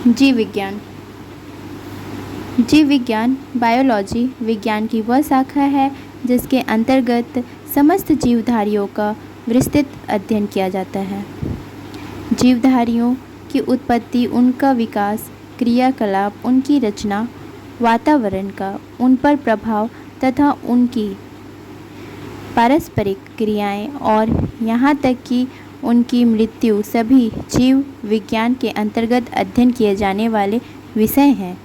जीव विज्ञान। जीव विज्ञान बायोलॉजी विज्ञान की वह शाखा है जिसके अंतर्गत समस्त जीवधारियों का विस्तृत अध्ययन किया जाता है। जीवधारियों की उत्पत्ति, उनका विकास, क्रियाकलाप, उनकी रचना, वातावरण का उन पर प्रभाव तथा उनकी पारस्परिक क्रियाएं और यहाँ तक कि उनकी मृत्यु सभी जीव विज्ञान के अंतर्गत अध्ययन किए जाने वाले विषय हैं।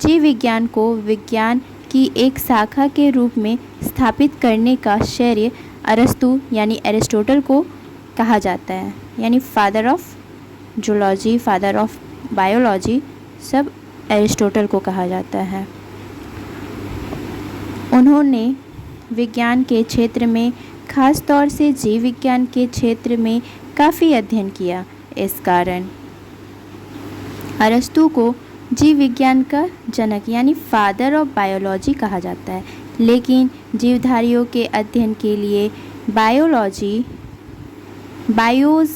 जीव विज्ञान को विज्ञान की एक शाखा के रूप में स्थापित करने का श्रेय अरस्तु यानी एरिस्टोटल को कहा जाता है, यानी father of zoology, father of biology, सब एरिस्टोटल को कहा जाता है। उन्होंने विज्ञान के क्षेत्र में, खास तौर से जीव विज्ञान के क्षेत्र में काफ़ी अध्ययन किया। इस कारण अरस्तु को जीव विज्ञान का जनक यानी फादर ऑफ बायोलॉजी कहा जाता है। लेकिन जीवधारियों के अध्ययन के लिए बायोलॉजी, बायोज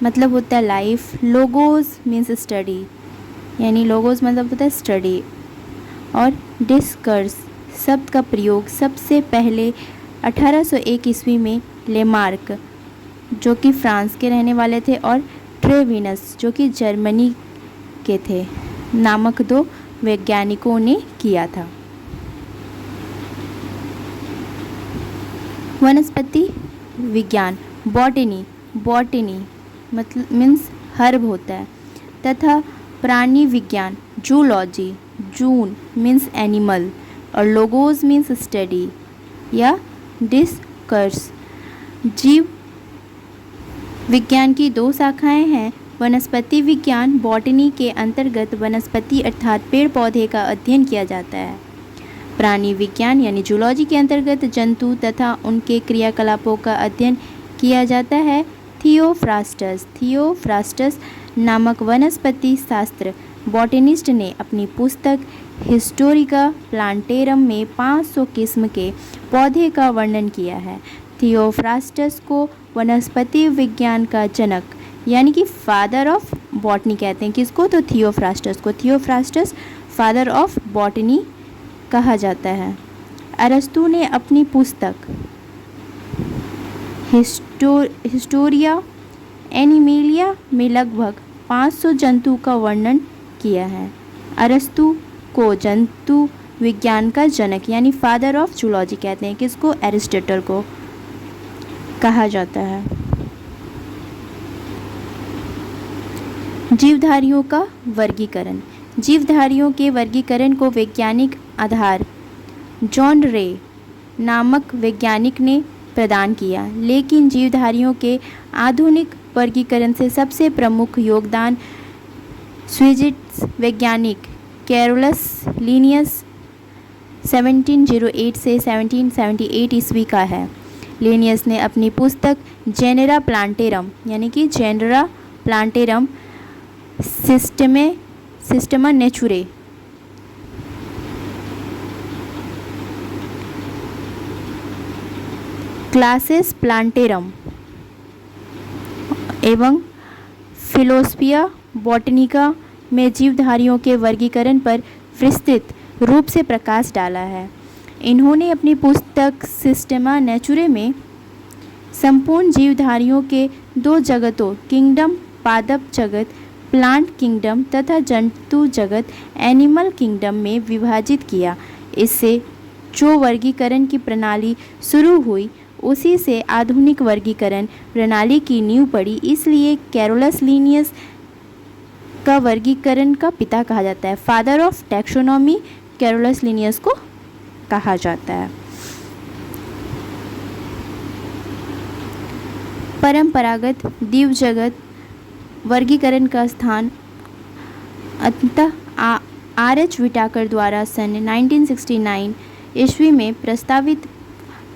मतलब होता है लाइफ, लोगोज मीन्स स्टडी, यानी लोगोज मतलब होता है स्टडी, और डिस्कर्स शब्द का प्रयोग सबसे पहले 1801 ईस्वी में लेमार्क, जो कि फ्रांस के रहने वाले थे, और ट्रेविनस, जो कि जर्मनी के थे, नामक दो वैज्ञानिकों ने किया था। वनस्पति विज्ञान बॉटनी, बॉटनी मतलब मीन्स हर्ब होता है, तथा प्राणी विज्ञान जूलॉजी, जून मीन्स एनिमल, और लोगोज मीन्स स्टडी या डिस्कर्स। जीव विज्ञान की दो शाखाएं हैं। वनस्पति विज्ञान बॉटनी के अंतर्गत वनस्पति अर्थात पेड़ पौधे का अध्ययन किया जाता है। प्राणी विज्ञान यानी जूलॉजी के अंतर्गत जंतु तथा उनके क्रियाकलापों का अध्ययन किया जाता है। थियोफ्रास्टस नामक वनस्पति शास्त्र बॉटनिस्ट ने अपनी पुस्तक हिस्टोरिका प्लांटेरम में 500 किस्म के पौधे का वर्णन किया है। थियोफ्रास्टस को वनस्पति विज्ञान का जनक यानी कि फादर ऑफ बॉटनी कहते हैं। किसको? तो थियोफ्रास्टस को। थियोफ्रास्टस फादर ऑफ बॉटनी कहा जाता है। अरस्तु ने अपनी पुस्तक हिस्टोरिया एनिमेलिया में लगभग 500 जंतु का वर्णन किया है। अरस्तु को जंतु विज्ञान का जनक यानी फादर ऑफ जूलॉजी कहते हैं। किसको? एरिस्टोटल को कहा जाता है। जीवधारियों का वर्गीकरण। जीवधारियों के वर्गीकरण को वैज्ञानिक आधार जॉन रे नामक वैज्ञानिक ने प्रदान किया, लेकिन जीवधारियों के आधुनिक वर्गीकरण से सबसे प्रमुख योगदान स्वीडिश वैज्ञानिक कैरोलस लिनियस 1708 से 1778 ईस्वी का है। लिनियस ने अपनी पुस्तक जेनेरा प्लांटेरम यानी कि genera plantarum Systema नेचुरे classes plantarum एवं फिलोसफिया बॉटनिका में जीवधारियों के वर्गीकरण पर विस्तृत रूप से प्रकाश डाला है। इन्होंने अपनी पुस्तक सिस्टमा नेचुरे में संपूर्ण जीवधारियों के दो जगतों किंगडम पादप जगत प्लांट किंगडम तथा जंतु जगत एनिमल किंगडम में विभाजित किया। इससे जो वर्गीकरण की प्रणाली शुरू हुई उसी से आधुनिक वर्गीकरण प्रणाली की नींव पड़ी। इसलिए कैरोलस लिनियस का वर्गीकरण का पिता कहा जाता है। Father of taxonomy Carolus Linnaeus को कहा जाता है। परंपरागत जीव जगत वर्गीकरण का स्थान अंततः आर.एच. विटाकर द्वारा सन 1969 ईस्वी में प्रस्तावित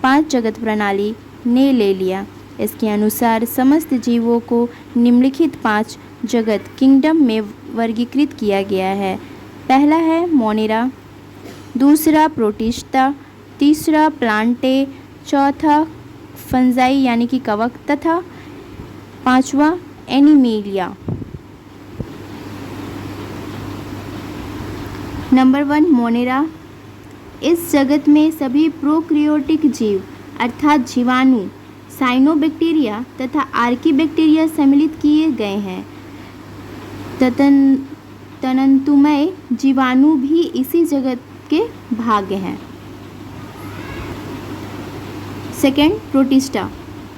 5 जगत प्रणाली ने ले लिया। इसके अनुसार समस्त जीवों को निम्नलिखित 5 जगत किंगडम में वर्गीकृत किया गया है। पहला है मोनेरा, दूसरा प्रोटिस्टा, तीसरा प्लांटे, चौथा फंजाई यानी कि कवक तथा 5वां एनिमेलिया। Number 1 Monera. इस जगत में सभी प्रोक्रियोटिक जीव अर्थात जीवाणु, साइनोबैक्टीरिया तथा आर्कीबैक्टीरिया सम्मिलित किए गए हैं। तंतुमय जीवाणु भी इसी जगत के भाग हैं। Second protista.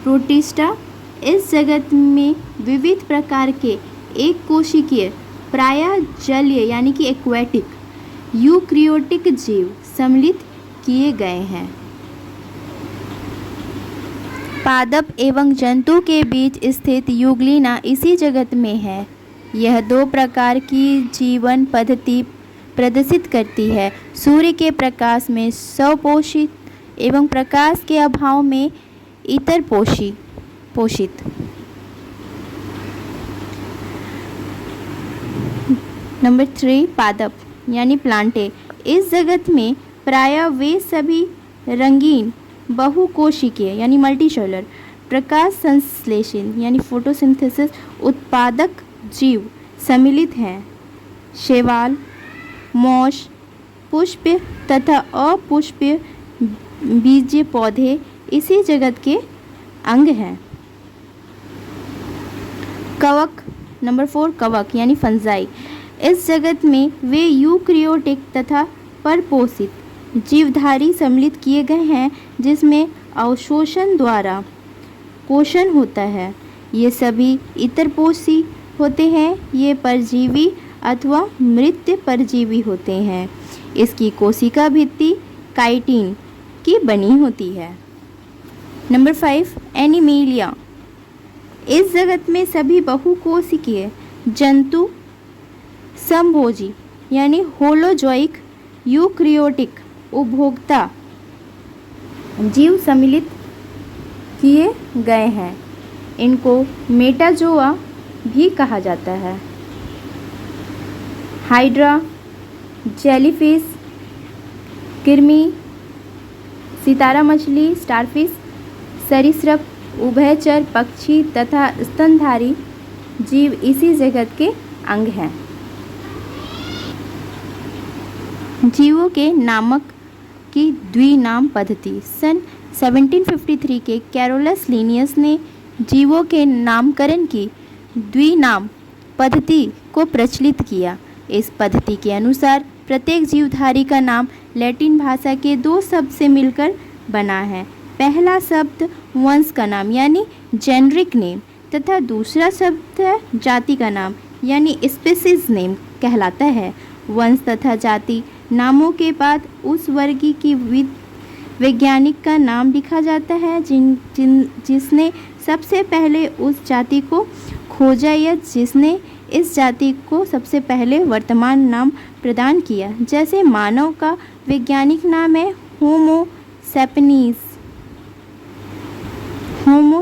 प्रोटिस्टा इस जगत में विविध प्रकार के एक कोशिकीय प्रायः जलीय यानी कि एक्वेटिक यूक्रियोटिक जीव सम्मिलित किए गए हैं। पादप एवं जंतु के बीच स्थित यूग्लिना इसी जगत में है। यह 2 प्रकार की जीवन पद्धति प्रदर्शित करती है, सूर्य के प्रकाश में स्वपोषित एवं प्रकाश के अभाव में इतर पोषित। नंबर 3 पादप यानी प्लांटे। इस जगत में प्रायः वे सभी रंगीन बहुकोशिकीय यानी मल्टीसेलुलर प्रकाश संश्लेषण यानी फोटोसिंथेसिस उत्पादक जीव सम्मिलित हैं। शैवाल, मौस, पुष्प तथा अपुष्पीय बीजीय पौधे इसी जगत के अंग हैं। कवक। नंबर 4 कवक यानी फंजाई। इस जगत में वे यूक्रियोटिक तथा परपोषित जीवधारी सम्मिलित किए गए हैं जिसमें अवशोषण द्वारा पोषण होता है। ये सभी इतरपोषी होते हैं। ये परजीवी अथवा मृत परजीवी होते हैं। इसकी कोशिका भित्ति काइटिन की बनी होती है। Number 5 animalia. इस जगत में सभी बहुकोशिकीय जंतु समभोजी यानी होलोजोइक यूक्रियोटिक उपभोक्ता जीव सम्मिलित किए गए हैं। इनको मेटाजोआ भी कहा जाता है। हाइड्रा, जेलीफिश, कृमि, सितारा मछली, स्टारफिश, सरीसृप, उभयचर पक्षी तथा स्तनधारी जीव इसी जगत के अंग हैं। जीवों के नामक की द्विनाम पद्धति। सन 1753 के कैरोलस लिनियस ने जीवों के नामकरण की द्विनाम पद्धति को प्रचलित किया। इस पद्धति के अनुसार प्रत्येक जीवधारी का नाम लैटिन भाषा के 2 शब्द से मिलकर बना है। पहला शब्द वंश का नाम यानी जेनरिक नेम तथा दूसरा शब्द है जाति का नाम यानी स्पीशीज नेम कहलाता है। वंश तथा जाति नामों के बाद उस वर्गी की वैज्ञानिक का नाम लिखा जाता है जिसने सबसे पहले उस जाति को खोजा या जिसने इस जाति को सबसे पहले वर्तमान नाम प्रदान किया। जैसे मानव का वैज्ञानिक नाम है होमो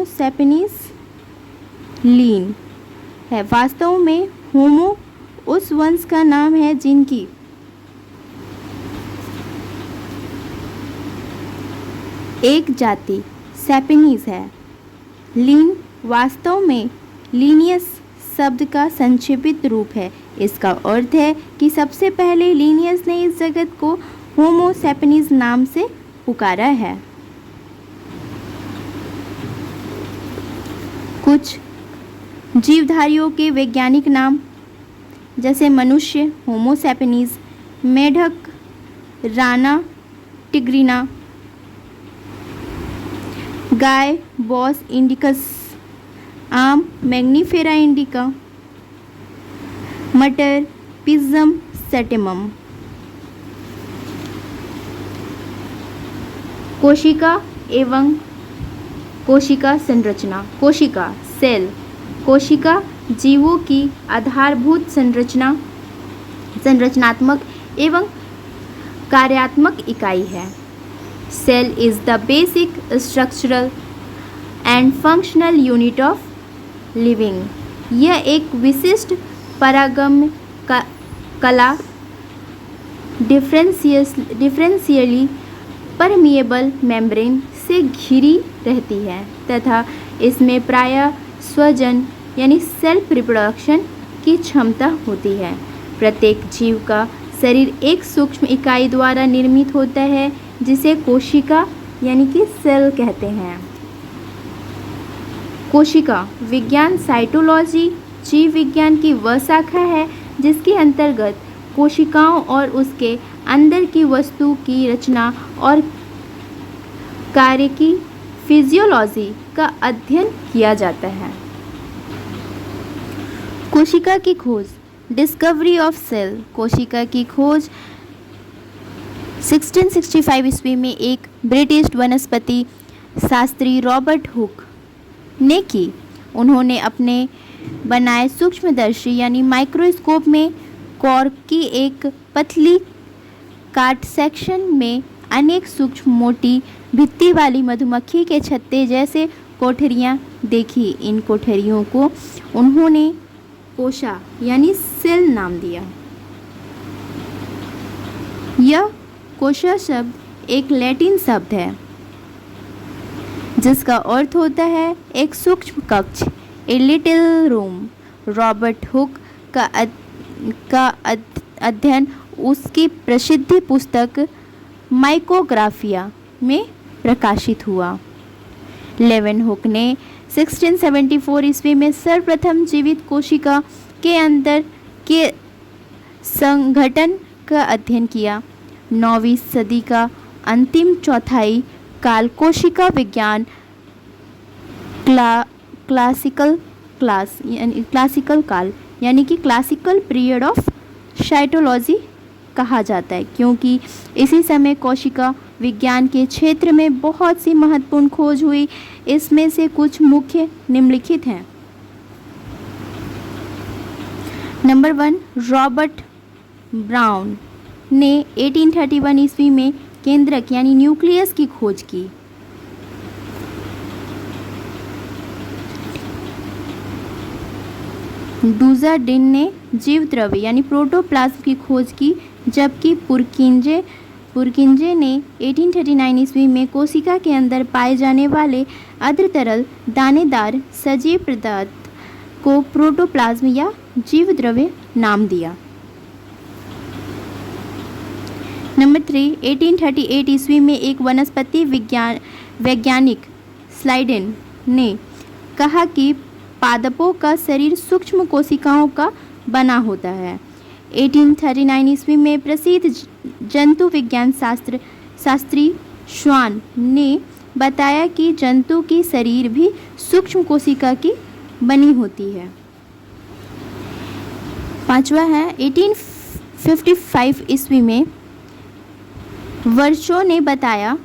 सैपियन्स लीन है। वास्तव में होमो उस वंश का नाम है जिनकी एक जाति सैपियन्स है। लीन वास्तव में लीनियस शब्द का संक्षेपित रूप है। इसका अर्थ है कि सबसे पहले लीनियस ने इस जगत को होमो सैपियन्स नाम से पुकारा है। कुछ जीवधारियों के वैज्ञानिक नाम जैसे मनुष्य होमो सैपियन्स, मेढक राना टिग्रिना, गाय बॉस इंडिकस, आम मैग्नीफेरा इंडिका, मटर पिजम सेटेमम। कोशिका एवं कोशिका संरचना। कोशिका सेल कोशिका जीवों की आधारभूत संरचनात्मक एवं कार्यात्मक इकाई है। Cell is the basic structural and functional unit of living. यह एक विशिष्ट परागम्य कला डिफरेंशियली परमिएबल मेम्ब्रेन से घिरी रहती है तथा इसमें प्रायः स्वजन यानी सेल्फ रिप्रोडक्शन की क्षमता होती है। प्रत्येक जीव का शरीर एक सूक्ष्म इकाई द्वारा निर्मित होता है जिसे कोशिका यानी कि सेल कहते हैं। कोशिका विज्ञान साइटोलॉजी जीव विज्ञान की वह शाखा है जिसके अंतर्गत कोशिकाओं और उसके अंदर की वस्तु की रचना और कार्य की फिजियोलॉजी का अध्ययन किया जाता है। कोशिका की खोज, डिस्कवरी ऑफ सेल। कोशिका की खोज 1665 ईस्वी में एक ब्रिटिश वनस्पति शास्त्री रॉबर्ट हुक ने की। उन्होंने अपने बनाए सूक्ष्मदर्शी यानी माइक्रोस्कोप में कॉर्क की एक पतली काट सेक्शन में अनेक सूक्ष्म मोटी भित्ति वाली मधुमक्खी के छत्ते जैसे कोठरियां देखी। इन कोठरियों को उन्होंने कोशा यानी सेल नाम दिया। यह कोशा शब्द एक लैटिन शब्द है जिसका अर्थ होता है एक सूक्ष्म कक्ष, a little room. Robert Hooke का अध्ययन उसकी प्रसिद्ध पुस्तक माइकोग्राफिया में प्रकाशित हुआ। लेवेनहुक ने 1674 ईस्वी में सर्वप्रथम जीवित कोशिका के अंदर के संगठन का अध्ययन किया। 9वीं सदी का अंतिम चौथाई काल कोशिका विज्ञान क्लासिकल काल यानी कि क्लासिकल पीरियड ऑफ साइटोलॉजी कहा जाता है, क्योंकि इसी समय कोशिका विज्ञान के क्षेत्र में बहुत सी महत्वपूर्ण खोज हुई। इसमें से कुछ मुख्य निम्नलिखित हैं। नंबर 1, रॉबर्ट ब्राउन ने 1831 ईस्वी में केंद्रक यानी न्यूक्लियस की खोज की। डुज़ार्डिन ने जीव द्रव्य यानी प्रोटोप्लाज्म की खोज की, जबकि पुरकिंजे ने 1839 ईस्वी में कोशिका के अंदर पाए जाने वाले अर्ध तरल दानेदार सजीव पदार्थ को प्रोटोप्लाज्म या जीव द्रव्य नाम दिया। नंबर 3, 1838 ईस्वी में एक वनस्पति वैज्ञानिक स्लाइडेन ने कहा कि पादपों का शरीर सूक्ष्म कोशिकाओं का बना होता है। 1839 ईस्वी में प्रसिद्ध जंतु विज्ञान शास्त्री श्वान ने बताया कि जंतु की शरीर भी सूक्ष्म कोशिका की बनी होती है। 5वां है 1855 ईस्वी में वर्शो ने बताया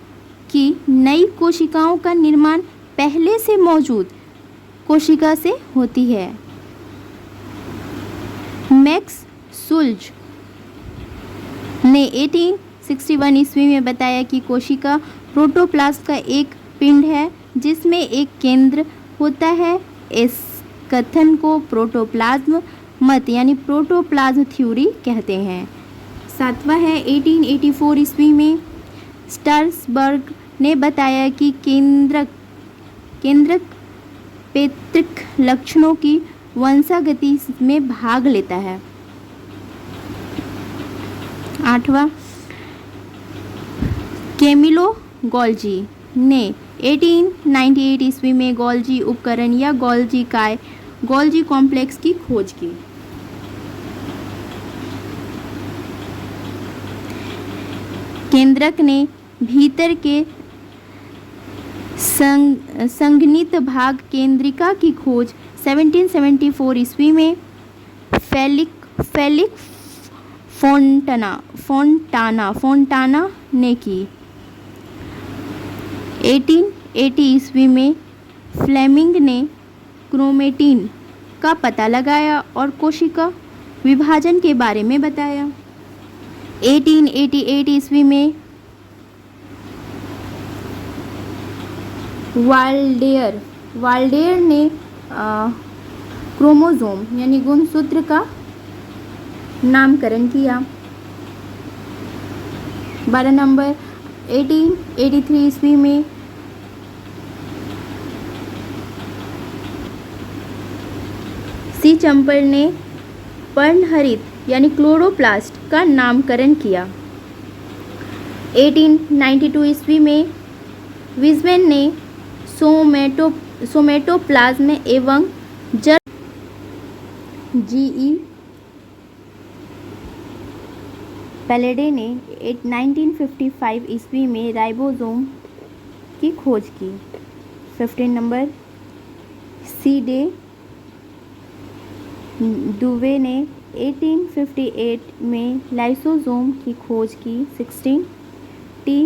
कि नई कोशिकाओं का निर्माण पहले से मौजूद कोशिका से होती है। मैक्स सुल्ज ने 1861 ईस्वी में बताया कि कोशिका प्रोटोप्लाज्म का एक पिंड है जिसमें एक केंद्र होता है। इस कथन को प्रोटोप्लाज्म मत यानी प्रोटोप्लाज्म थ्योरी कहते हैं। 7वां है 1884 ईस्वी में स्टर्सबर्ग ने बताया कि केंद्रक पैतृक लक्षणों की वंशागति में भाग लेता है। 8वां कैमिलो गोल्जी ने 1898 ईस्वी में गोल्जी उपकरण या गोल्जी कॉम्प्लेक्स की खोज की। केंद्रक ने भीतर के संघनित भाग केंद्रिका की खोज 1774 ईस्वी में फेलिक फोंटाना ने की। 1880 ईस्वी में फ्लेमिंग ने क्रोमेटिन का पता लगाया और कोशिका विभाजन के बारे में बताया। 1888 ईस्वी में वाल्डेयर ने क्रोमोसोम यानी गुणसूत्र का नामकरण किया। 12 नंबर 1883 ईस्वी में सी चंपर ने पर्णहरित यानी क्लोरोप्लास्ट का नामकरण किया। 1892 ईस्वी में विज़मैन ने सोमेटोप्लाज्म एवं जी.ई. पैलेडे ने 1955 ईस्वी में राइबोसोम की खोज की। 15 नंबर सी.डे. दुवे ने 1858 में लाइसोसोम की खोज की। 16 टी.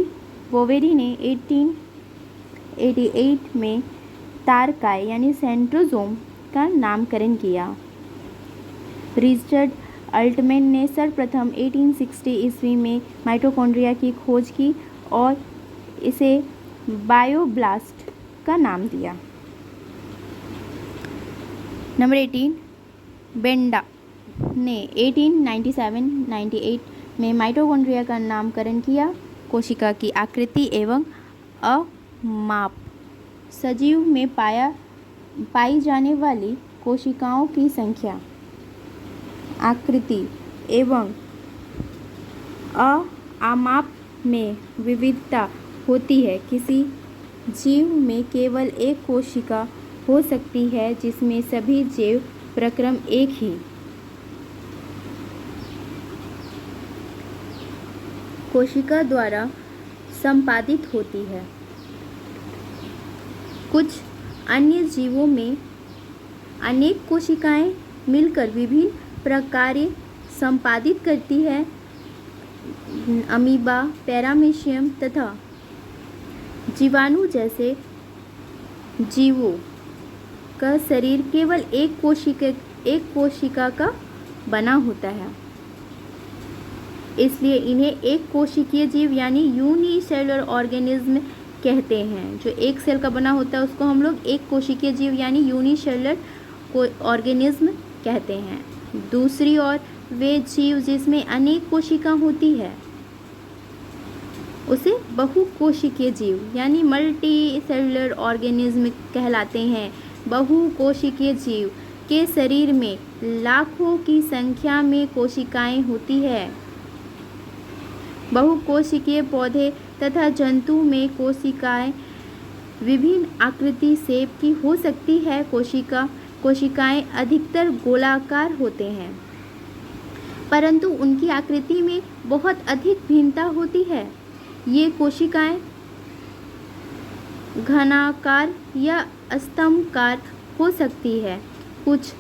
बोवेरी ने 1888 में तारकाय यानी सेंट्रोसोम का नामकरण किया। रिचर्ड अल्टमैन ने सर्वप्रथम 1860 ईस्वी में माइटोकॉन्ड्रिया की खोज की और इसे बायोब्लास्ट का नाम दिया। नंबर 18 बेंडा ने 1897-98 में माइटोकॉन्ड्रिया का नामकरण किया। कोशिका की आकृति एवं अमाप सजीव में पाई जाने वाली कोशिकाओं की संख्या, आकृति एवं अमाप में विविधता होती है। किसी जीव में केवल एक कोशिका हो सकती है जिसमें सभी जैव प्रक्रम एक ही कोशिका द्वारा संपादित होती है। कुछ अन्य जीवों में अनेक कोशिकाएं मिलकर विभिन्न प्रकार्य संपादित करती है। अमीबा, पैरामीशियम तथा जीवाणु जैसे जीवों का शरीर केवल एक कोशिका का बना होता है, इसलिए इन्हें एक कोशिकीय जीव यानी यूनिसेलुलर ऑर्गेनिज्म कहते हैं। जो एक सेल का बना होता है उसको हम लोग एक कोशिकीय जीव यानी यूनिसेलुलर ऑर्गेनिज्म कहते हैं। दूसरी ओर वे जीव जिसमें अनेक कोशिका होती है उसे बहुकोशिकीय जीव यानी मल्टी सेलुलर ऑर्गेनिज्म कहलाते हैं। बहुकोशिकीय जीव के शरीर में लाखों की संख्या में कोशिकाएं होती है। बहुकोशिकीय पौधे तथा जंतु में कोशिकाएं विभिन्न आकृति शेप की हो सकती है। कोशिकाएं अधिकतर गोलाकार होते हैं, परंतु उनकी आकृति में बहुत अधिक भिन्नता होती है। ये कोशिकाएं घनाकार या स्तंभकार हो सकती है। कुछ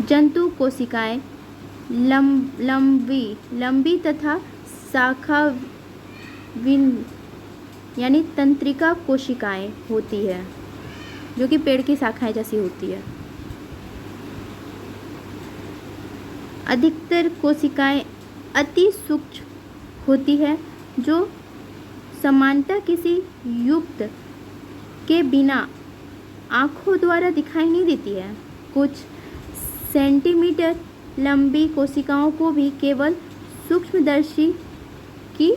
जंतु कोशिकाएं लंबी तथा शाखाविन यानी तंत्रिका कोशिकाएं होती है, जो कि पेड़ की शाखाएं जैसी होती है। अधिकतर कोशिकाएं अति सूक्ष्म होती है, जो समानता किसी युक्त के बिना आँखों द्वारा दिखाई नहीं देती है। कुछ सेंटीमीटर लंबी कोशिकाओं को भी केवल सूक्ष्मदर्शी की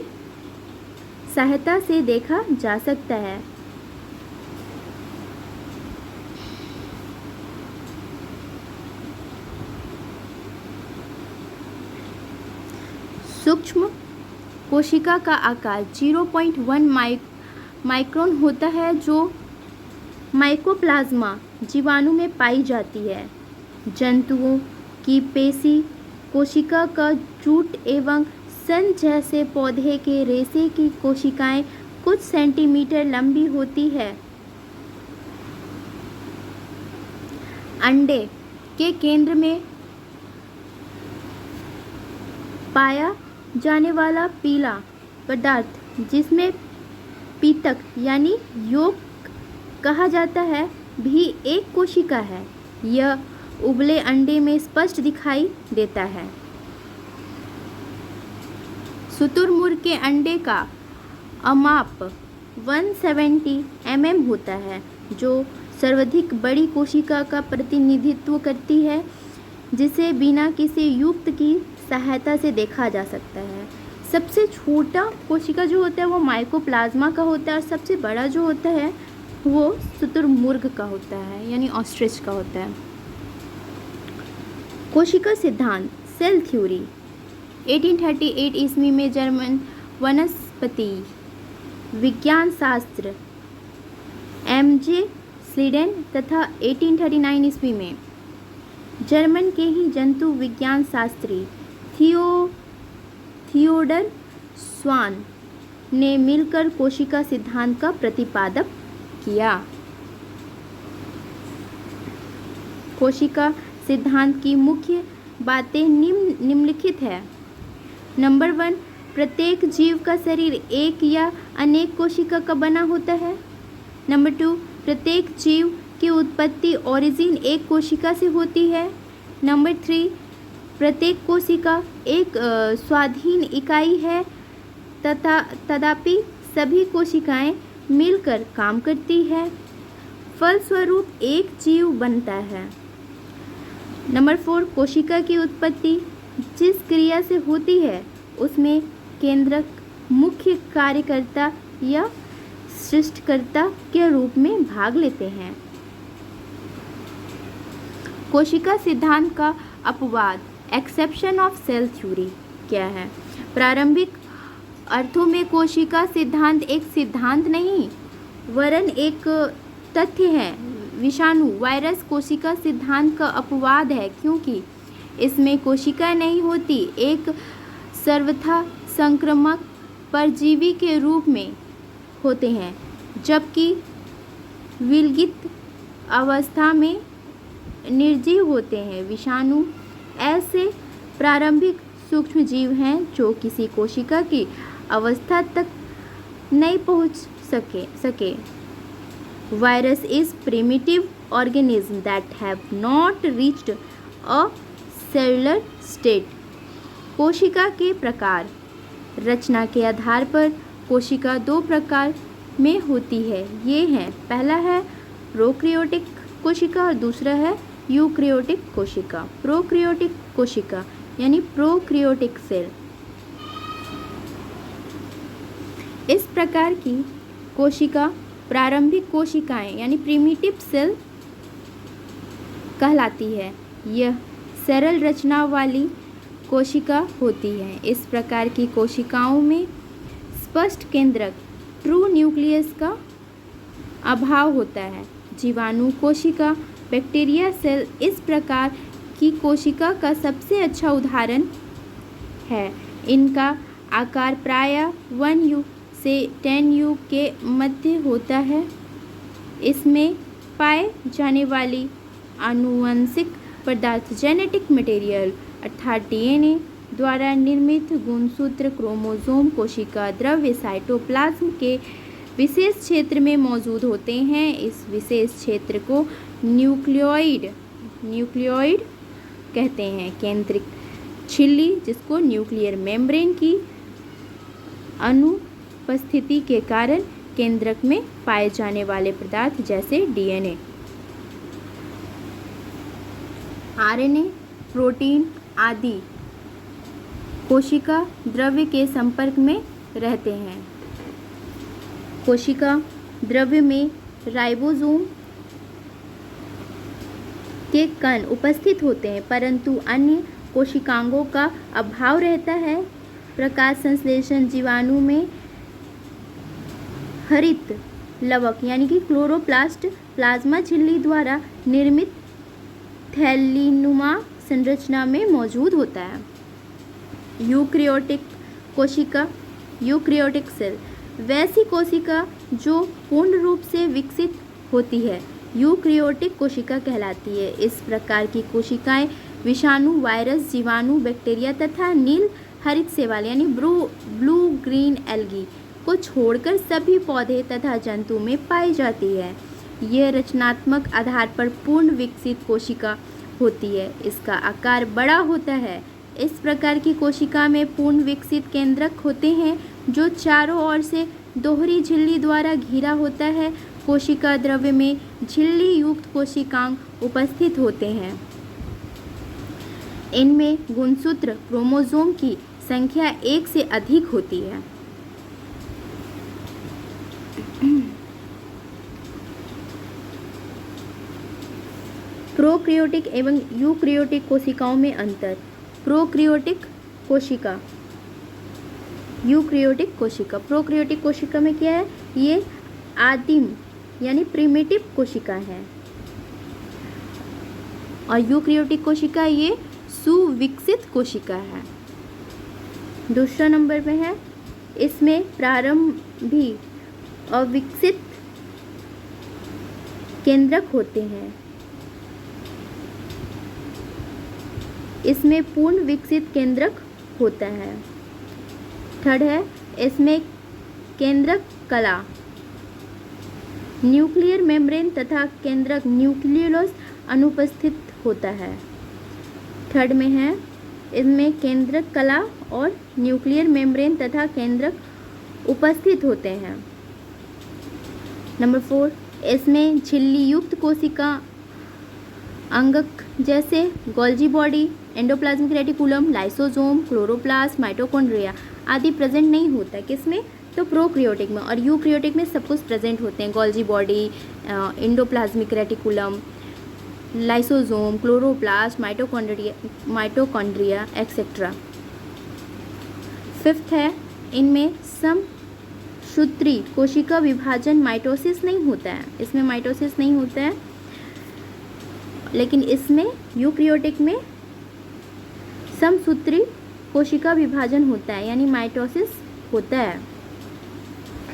सहायता से देखा जा सकता है। सूक्ष्म कोशिका का आकार 0.1 माइक्रोन होता है, जो माइकोप्लाज्मा जीवाणु में पाई जाती है। जंतुओं की पेशी कोशिका का जूट एवं सन जैसे पौधे के रेशे की कोशिकाएं कुछ सेंटीमीटर लंबी होती है। अंडे के केंद्र में पाया जाने वाला पीला पदार्थ, जिसमें पीतक यानी योक कहा जाता है, भी एक कोशिका है। यह उबले अंडे में स्पष्ट दिखाई देता है। शुतुरमुर्ग के अंडे का अमाप 170 mm होता है, जो सर्वाधिक बड़ी कोशिका का प्रतिनिधित्व करती है, जिसे बिना किसी युक्त की सहायता से देखा जा सकता है। सबसे छोटा कोशिका जो होता है वो माइकोप्लाज्मा का होता है, और सबसे बड़ा जो होता है वो शुतुरमुर्ग का होता है, यानी ऑस्ट्रिच का होता है। कोशिका सिद्धांत सेल थ्योरी। 1838 ईस्वी में जर्मन वनस्पति विज्ञान शास्त्र एमजे स्लीडन तथा 1839 ईस्वी में जर्मन के ही जंतु विज्ञान शास्त्री थियोडर स्वान ने मिलकर कोशिका सिद्धांत का प्रतिपादन किया। कोशिका सिद्धांत की मुख्य बातें निम्नलिखित है। नंबर 1, प्रत्येक जीव का शरीर एक या अनेक कोशिका का बना होता है। नंबर 2, प्रत्येक जीव की उत्पत्ति ओरिजिन एक कोशिका से होती है। नंबर 3, प्रत्येक कोशिका एक स्वाधीन इकाई है तथापि सभी कोशिकाएं मिलकर काम करती है, फलस्वरूप एक जीव बनता है। नंबर 4, कोशिका की उत्पत्ति जिस क्रिया से होती है उसमें केंद्रक मुख्य कार्यकर्ता या सृष्टिकर्ता के रूप में भाग लेते हैं। कोशिका सिद्धांत का अपवाद एक्सेप्शन ऑफ सेल थ्योरी क्या है? प्रारंभिक अर्थों में कोशिका सिद्धांत एक सिद्धांत नहीं वरन एक तथ्य है। विषाणु वायरस कोशिका सिद्धांत का अपवाद है क्योंकि इसमें कोशिका नहीं होती, एक सर्वथा संक्रामक परजीवी के रूप में होते हैं, जबकि विलगित अवस्था में निर्जीव होते हैं। विषाणु ऐसे प्रारंभिक सूक्ष्म जीव हैं जो किसी कोशिका की अवस्था तक नहीं पहुंच सके। Virus is primitive organism that have not reached a cellular state. कोशिका के प्रकार रचना के आधार पर कोशिका 2 प्रकार में होती है। ये हैं, पहला है प्रोकैरियोटिक कोशिका और दूसरा है यूकैरियोटिक कोशिका। प्रोकैरियोटिक कोशिका यानी प्रोकैरियोटिक सेल। इस प्रकार की कोशिका प्रारंभिक कोशिकाएं यानी प्रिमिटिव सेल कहलाती है। यह सरल रचना वाली कोशिका होती है। इस प्रकार की कोशिकाओं में स्पष्ट केंद्रक ट्रू न्यूक्लियस का अभाव होता है। जीवाणु कोशिका बैक्टीरिया सेल इस प्रकार की कोशिका का सबसे अच्छा उदाहरण है। इनका आकार प्रायः 1U से 10U के मध्य होता है। इसमें पाए जाने वाली आनुवंशिक पदार्थ जेनेटिक मटेरियल अर्थात DNA द्वारा निर्मित गुणसूत्र क्रोमोसोम कोशिका द्रव्य साइटोप्लाज्म के विशेष क्षेत्र में मौजूद होते हैं। इस विशेष क्षेत्र को न्यूक्लियोइड कहते हैं। केंद्रिक झिल्ली जिसको न्यूक्लियर मेम्ब्रेन की अनुपस्थिति के कारण केंद्रक में पाए जाने वाले पदार्थ जैसे DNA, RNA, प्रोटीन आदि कोशिका द्रव्य के संपर्क में रहते हैं। कोशिका द्रव्य में राइबोसोम के कण उपस्थित होते हैं परंतु अन्य कोशिकांगों का अभाव रहता है। प्रकाश संश्लेषण जीवाणु में हरित लवक यानी कि क्लोरोप्लास्ट प्लाज्मा झिल्ली द्वारा निर्मित थैलीनुमा संरचना में मौजूद होता है। यूकैरियोटिक कोशिका यूकैरियोटिक सेल वैसी कोशिका जो पूर्ण रूप से विकसित होती है यूकैरियोटिक कोशिका कहलाती है। इस प्रकार की कोशिकाएं विषाणु वायरस जीवाणु बैक्टीरिया तथा नील हरित शैवाल यानी ब्लू ग्रीन एल्गी को छोड़कर सभी पौधे तथा जंतु में पाई जाती है। यह रचनात्मक आधार पर पूर्ण विकसित कोशिका होती है। इसका आकार बड़ा होता है। इस प्रकार की कोशिका में पूर्ण विकसित केंद्रक होते हैं जो चारों ओर से दोहरी झिल्ली द्वारा घिरा होता है। कोशिका द्रव्य में झिल्ली युक्त कोशिकांग उपस्थित होते हैं। इनमें गुणसूत्र क्रोमोसोम की संख्या 1 से अधिक होती है। प्रोकैरियोटिक एवं यूकैरियोटिक कोशिकाओं में अंतर। प्रोक्रियोटिक कोशिका, यूक्रियोटिक कोशिका। प्रोक्रियोटिक कोशिका में क्या है, ये आदिम यानी प्रिमिटिव कोशिका है, और यूक्रियोटिक कोशिका ये सुविकसित कोशिका है। दूसरा नंबर पे है, इसमें प्रारंभी अविकसित केंद्रक होते हैं, इसमें पूर्ण विकसित केंद्रक होता है। थर्ड है, इसमें केंद्रक कला, न्यूक्लियर मेम्ब्रेन तथा केंद्रक न्यूक्लियोलस अनुपस्थित होता है। थर्ड में है, इसमें केंद्रक कला और न्यूक्लियर मेम्ब्रेन तथा केंद्रक उपस्थित होते हैं। नंबर 4, इसमें झिल्ली युक्त कोशिका अंगक जैसे Golgi body, endoplasmic reticulum, lysosome, chloroplast, mitochondria आदि प्रेजेंट नहीं होता। किसमें, तो प्रोक्रियोटिक में। और यूक्रियोटिक में सब कुछ प्रेजेंट होते हैं, Golgi body, endoplasmic reticulum, lysosome, chloroplast, mitochondria etcetera. Fifth है, इनमें समसूत्री कोशिका विभाजन माइटोसिस नहीं होता है, इसमें माइटोसिस नहीं होता है, लेकिन इसमें यूक्रियोटिक में समसूत्री कोशिका विभाजन होता है यानी माइटोसिस होता है।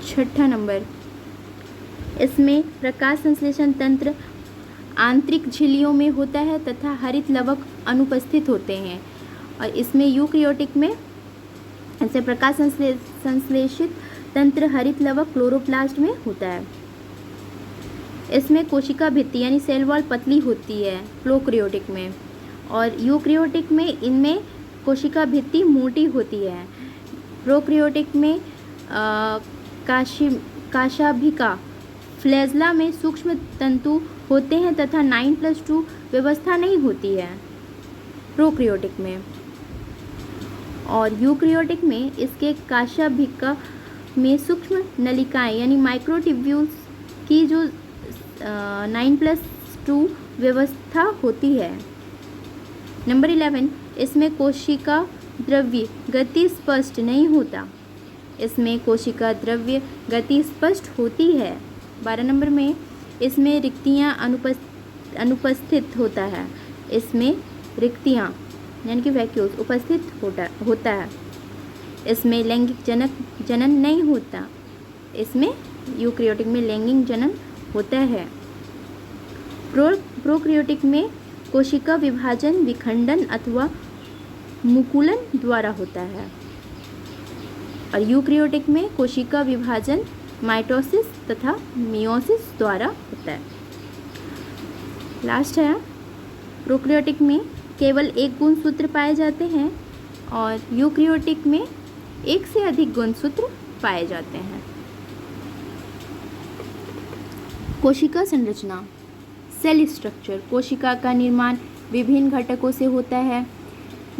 छठा नंबर, इसमें प्रकाश संश्लेषण तंत्र आंतरिक झिल्लियों में होता है तथा हरित लवक अनुपस्थित होते हैं, और इसमें यूक्रियोटिक में ऐसे प्रकाश संश्लेषित तंत्र हरित लवक क्लोरोप्लास्ट में होता है। इसमें कोशिका भित्ति यानी सेल वॉल पतली होती है प्रोक्रियोटिक में, और यूक्रियोटिक में इनमें कोशिका भित्ति मोटी होती है। प्रोक्रियोटिक में काशाभिका फ्लैजला में सूक्ष्म तंतु होते हैं तथा 9+2 व्यवस्था नहीं होती है प्रोक्रियोटिक में, और यूक्रियोटिक में इसके काशाभिका में सूक्ष्म नलिकाएं यानी माइक्रोट्यूब्यूल्स की जो 9+2 व्यवस्था होती है। नंबर 11, इसमें कोशिका द्रव्य गति स्पष्ट नहीं होता, इसमें कोशिका द्रव्य गति स्पष्ट होती है। 12 नंबर में, इसमें रिक्तियाँ अनुपस्थित होता है, इसमें रिक्तियाँ यानी कि वैक्यूल्स उपस्थित होता है। इसमें लैंगिक जनन नहीं होता, इसमें यूक्रियोटिक में लैंगिक जनन होता है। प्रोक्रियोटिक में कोशिका विभाजन विखंडन अथवा मुकुलन द्वारा होता है, और यूक्रियोटिक में कोशिका विभाजन माइटोसिस तथा मियोसिस द्वारा होता है। लास्ट है, प्रोक्रियोटिक में केवल एक गुणसूत्र पाए जाते हैं और यूक्रियोटिक में एक से अधिक गुणसूत्र पाए जाते हैं। कोशिका संरचना, सेल स्ट्रक्चर। कोशिका का निर्माण विभिन्न घटकों से होता है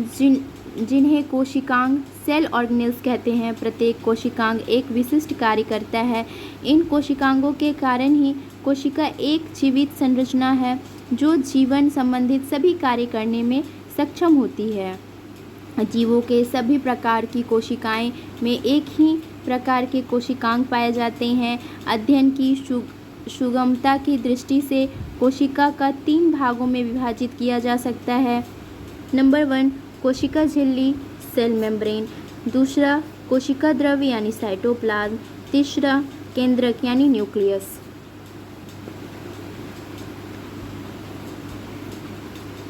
जिन्हें कोशिकांग सेल ऑर्गेनेल्स कहते हैं। प्रत्येक कोशिकांग एक विशिष्ट कार्य करता है। इन कोशिकांगों के कारण ही कोशिका एक जीवित संरचना है जो जीवन संबंधित सभी कार्य करने में सक्षम होती है। जीवों के सभी प्रकार की कोशिकाएं में एक ही प्रकार के कोशिकांग पाए जाते हैं। अध्ययन की सुगमता की दृष्टि से कोशिका का 3 भागों में विभाजित किया जा सकता है। नंबर 1, कोशिका झिल्ली सेल मेम्ब्रेन। दूसरा, कोशिका द्रव्य यानी साइटोप्लाज्म। तीसरा, केंद्रक यानी न्यूक्लियस।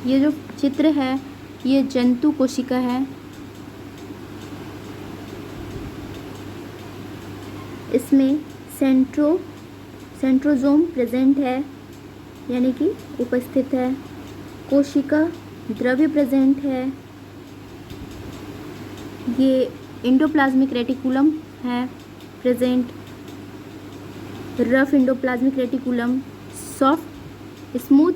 ये जो चित्र है ये जंतु कोशिका है। इसमें सेंट्रोजोम प्रेजेंट है यानी कि उपस्थित है। कोशिका द्रव्य प्रेजेंट है। ये एंडोप्लाज्मिक रेटिकुलम है present. Rough endoplasmic reticulum, soft smooth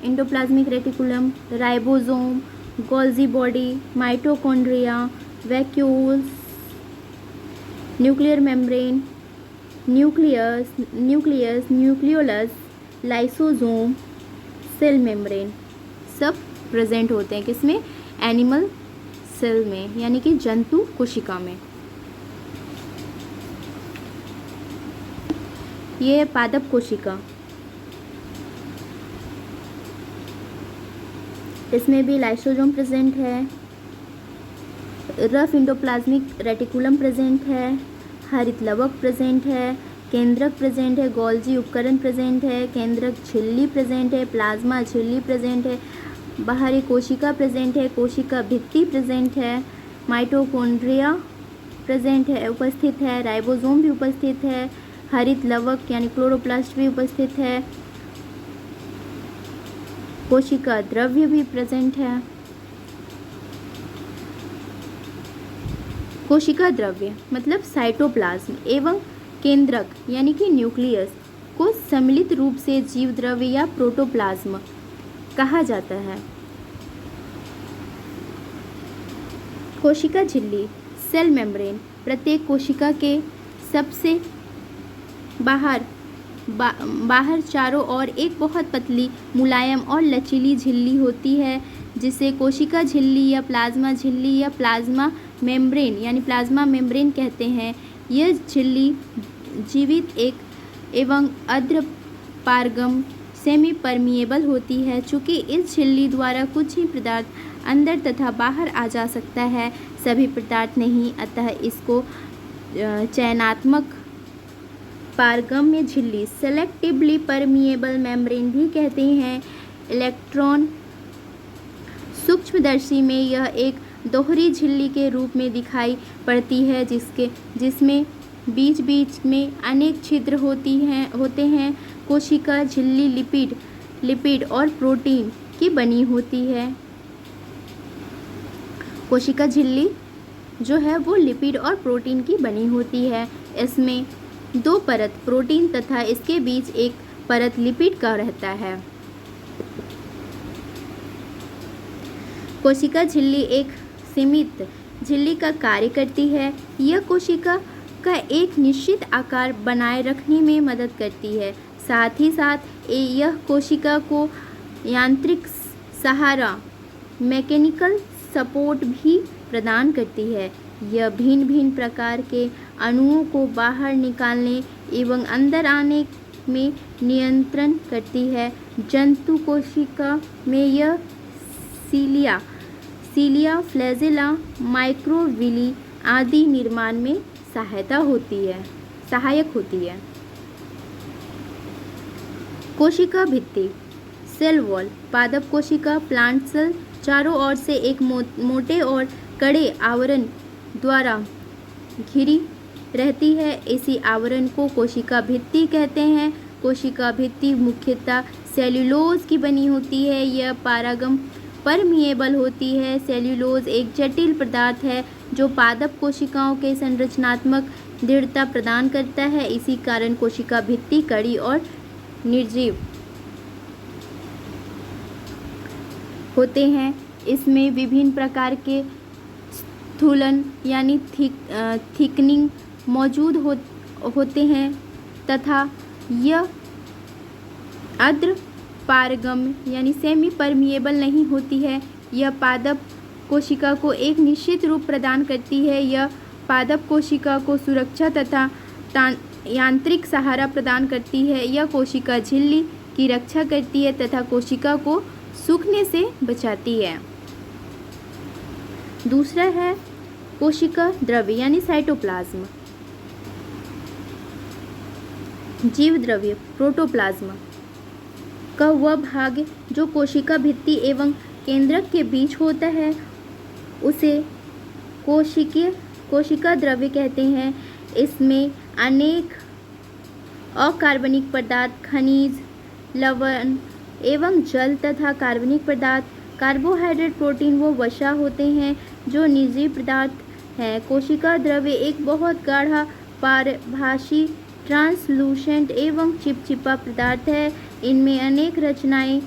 endoplasmic reticulum, ribosome, Golgi body, mitochondria, vacuoles, nuclear membrane, nucleus, nucleolus, lysosome, cell membrane सब प्रेजेंट होते हैं। किसमें? एनिमल सेल में यानी कि जंतु कोशिका में। ये है पादप कोशिका। इसमें भी लाइसोसोम प्रेजेंट है, रफ एंडोप्लाज्मिक रेटिकुलम प्रेजेंट है, हरित लवक प्रेजेंट है, केंद्रक प्रेजेंट है, गोल्जी उपकरण प्रेजेंट है, केंद्रक झिल्ली प्रेजेंट है, प्लाज्मा झिल्ली प्रेजेंट है, बाहरी कोशिका प्रेजेंट है, कोशिका भित्ति प्रेजेंट है, माइटोकॉन्ड्रिया प्रेजेंट है, उपस्थित है, राइबोसोम भी उपस्थित है, हरित लवक यानी क्लोरोप्लास्ट भी उपस्थित है, कोशिका द्रव्य भी प्रेजेंट है। कोशिका द्रव्य मतलब साइटोप्लाज्म एवं केंद्रक यानी कि न्यूक्लियस को सम्मिलित रूप से जीव द्रव्य या प्रोटोप्लाज्म कहा जाता है। कोशिका झिल्ली सेल मेम्ब्रेन प्रत्येक कोशिका के सबसे बाहर चारों ओर एक बहुत पतली मुलायम और लचीली झिल्ली होती है, जिसे कोशिका झिल्ली या प्लाज्मा मेम्ब्रेन यानी प्लाज्मा मेम्ब्रेन कहते हैं। यह झिल्ली जीवित एक एवं अर्ध पारगम सेमी परमिएबल होती है। चूँकि इस झिल्ली द्वारा कुछ ही पदार्थ अंदर तथा बाहर आ जा सकता है, सभी पदार्थ नहीं, अतः इसको चयनात्मक पारगम्य झिल्ली सेलेक्टिवली परमिएबल मेम्ब्रेन भी कहते हैं। इलेक्ट्रॉन सूक्ष्मदर्शी में यह एक दोहरी झिल्ली के रूप में दिखाई पड़ती है, जिसमें बीच बीच में अनेक छिद्र होते हैं। कोशिका झिल्ली लिपिड और प्रोटीन की बनी होती है। कोशिका झिल्ली जो है वो लिपिड और प्रोटीन की बनी होती है। इसमें दो परत प्रोटीन तथा इसके बीच एक परत लिपिड का रहता है। कोशिका झिल्ली एक सीमित झिल्ली का कार्य करती है। यह कोशिका का एक निश्चित आकार बनाए रखने में मदद करती है। साथ ही साथ यह कोशिका को यांत्रिक सहारा मैकेनिकल सपोर्ट भी प्रदान करती है। यह भिन्न भिन्न प्रकार के अणुओं को बाहर निकालने एवं अंदर आने में नियंत्रण करती है। जंतु कोशिका में यह सीलिया, फ्लैजेला, माइक्रोविली आदि निर्माण में सहायक होती है। कोशिका भित्ति सेल वॉल पादप कोशिका प्लांट सेल चारों ओर से एक मोटे और कड़े आवरण द्वारा घिरी रहती है। इसी आवरण को कोशिका भित्ति कहते हैं। कोशिका भित्ति मुख्यतः सेल्यूलोज की बनी होती है। यह परमिएबल होती है। सेल्यूलोज एक जटिल पदार्थ है जो पादप कोशिकाओं के संरचनात्मक दृढ़ता प्रदान करता है। इसी कारण कोशिका भित्ति कड़ी और निर्जीव होते हैं। इसमें विभिन्न प्रकार के स्थूलन यानी थिकनिंग मौजूद होते हैं तथा यह अर्ध पारगम यानी सेमी परमिएबल नहीं होती है। यह पादप कोशिका को एक निश्चित रूप प्रदान करती है। यह पादप कोशिका को सुरक्षा तथा यांत्रिक सहारा प्रदान करती है। यह कोशिका झिल्ली की रक्षा करती है तथा कोशिका को सूखने से बचाती है। दूसरा है कोशिका द्रव्य यानी साइटोप्लाज्म। जीव द्रव्य प्रोटोप्लाज्म का वह भाग जो कोशिका भित्ति एवं केंद्रक के बीच होता है उसे कोशिका द्रव्य कहते हैं। इसमें अनेक अकार्बनिक पदार्थ, खनिज, लवण एवं जल तथा कार्बनिक पदार्थ, कार्बोहाइड्रेट, प्रोटीन व वसा होते हैं जो निर्जीव पदार्थ हैं। कोशिका द्रव्य एक बहुत गाढ़ा, पारभासी, ट्रांसलूसेंट एवं चिपचिपा पदार्थ है। इनमें अनेक रचनाएं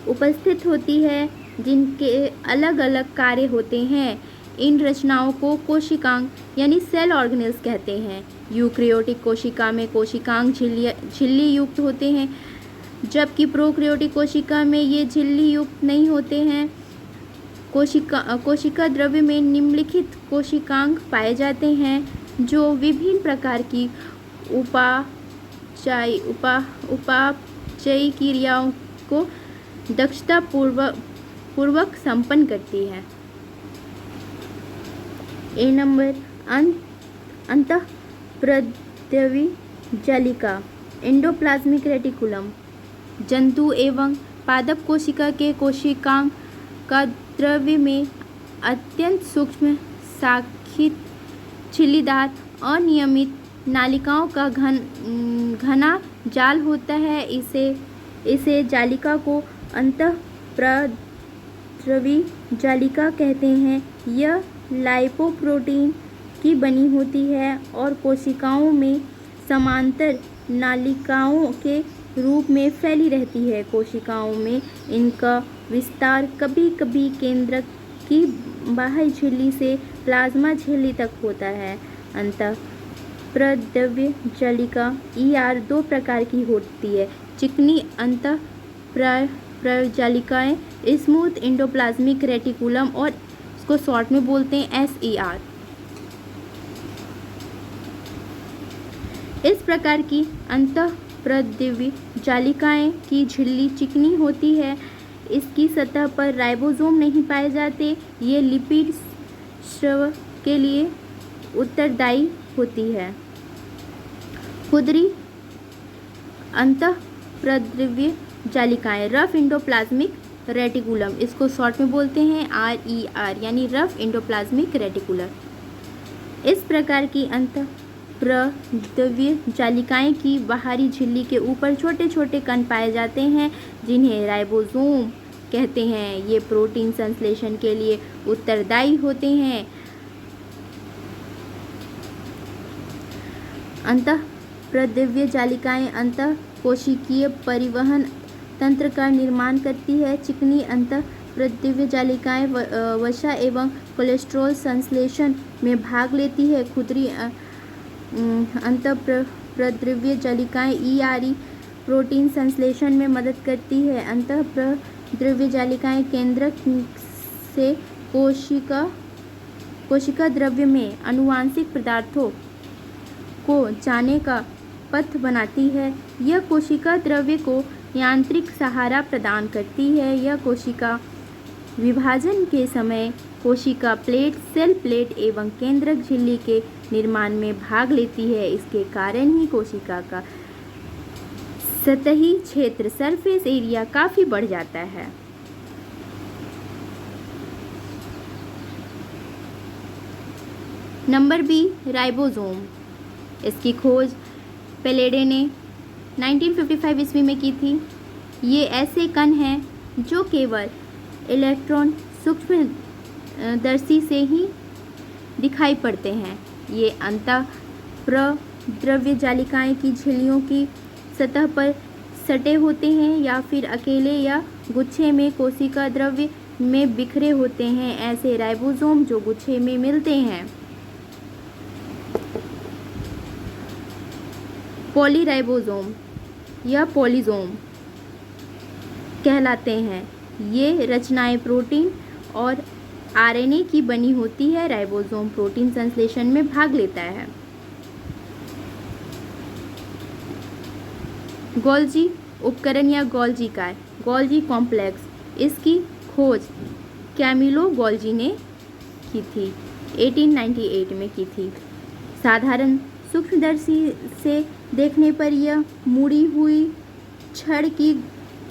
उपस्थित होती है जिनके अलग अलग कार्य होते हैं। इन रचनाओं को कोशिकांग यानी सेल ऑर्गेनेल्स कहते हैं। यूकैरियोटिक कोशिका में कोशिकांग झिल्ली युक्त होते हैं, जबकि प्रोकैरियोटिक कोशिका में ये झिल्ली युक्त नहीं होते हैं। कोशिका द्रव्य में निम्नलिखित कोशिकांग पाए जाते हैं जो विभिन्न प्रकार की उपापचयी क्रियाओं को दक्षता पूर्वक संपन्न करती है। ए नंबर, अंतःप्रद्रवी जालिका, एंडोप्लाज्मिक रेटिकुलम। जंतु एवं पादप कोशिका के कोशिकांग का द्रव्य में अत्यंत सूक्ष्म शाखित छिल्लीदार अनियमित नालिकाओं का घना जाल होता है। इसे जालिका को अंतःप्रद्रवी जालिका कहते हैं। यह लाइपोप्रोटीन की बनी होती है और कोशिकाओं में समांतर नालिकाओं के रूप में फैली रहती है। कोशिकाओं में इनका विस्तार कभी कभी केंद्रक की बाह्य झिल्ली से प्लाज्मा झिल्ली तक होता है। अंतःप्रद्रव्य जालिका ER दो प्रकार की होती है। चिकनी अंतःप्रद्रव्य जालिकाएं, स्मूथ एंडोप्लाज्मिक रेटिकुलम, और इसको शॉर्ट में बोलते हैं SER। इस प्रकार की अंतःप्रद्रव्य जालिकाएं की झिल्ली चिकनी होती है। इसकी सतह पर राइबोसोम नहीं पाए जाते। ये लिपिड स्राव के लिए उत्तरदायी होती है। खुदरी अंतःप्रद्रव्य जालिकाएं, रफ एंडोप्लाज्मिक रेटिकुलम, इसको शॉर्ट में बोलते हैं RER, यानी रफ एंडोप्लाज्मिक रेटिकुलर। इस प्रकार की अंतःप्रद्रव्य जालिकाएं की बाहरी झिल्ली के ऊपर छोटे छोटे कण पाए जाते हैं जिन्हें राइबोसोम कहते हैं। ये प्रोटीन संश्लेषण के लिए उत्तरदायी होते हैं। अंतःप्रद्रव्य जालिकाएं अंतःकोशिकीय परिवहन तंत्र का निर्माण करती है। चिकनी अंतःप्रद्रव्य जालिकाएं वसा एवं कोलेस्ट्रॉल संश्लेषण में भाग लेती है। खुदरी अंतःप्रद्रव्य जालिकाएं ERE प्रोटीन संश्लेषण में मदद करती है। अंतःप्रद्रव्य जालिकाएं केंद्रक से कोशिका द्रव्य में आनुवांशिक पदार्थों को जाने का पथ बनाती है। यह कोशिका द्रव्य को यांत्रिक सहारा प्रदान करती है। यह कोशिका विभाजन के समय कोशिका प्लेट, सेल प्लेट एवं केंद्रक झिल्ली के निर्माण में भाग लेती है। इसके कारण ही कोशिका का सतही क्षेत्र, सरफेस एरिया, काफी बढ़ जाता है। Number B, ribosome. इसकी खोज पेलेडे ने 1955 ईस्वी में की थी। ये ऐसे कण हैं जो केवल इलेक्ट्रॉन सूक्ष्मदर्शी से ही दिखाई पड़ते हैं। ये अंतःप्रद्रव्य जालिकाएं की झिल्लियों की सतह पर सटे होते हैं या फिर अकेले या गुच्छे में कोशिका द्रव्य में बिखरे होते हैं। ऐसे राइबोसोम जो गुच्छे में मिलते हैं पॉलीराइबोसोम या पॉलीसोम कहलाते हैं। ये रचनाएं प्रोटीन और RNA की बनी होती है। राइबोसोम प्रोटीन संश्लेषण में भाग लेता है। गोल्जी उपकरण या गोल्जी कार, गोल्जी कॉम्प्लेक्स, इसकी खोज कैमिलो गोल्जी ने की थी, 1898 में की थी। साधारण सूक्ष्मदर्शी से देखने पर यह मुड़ी हुई छड़ की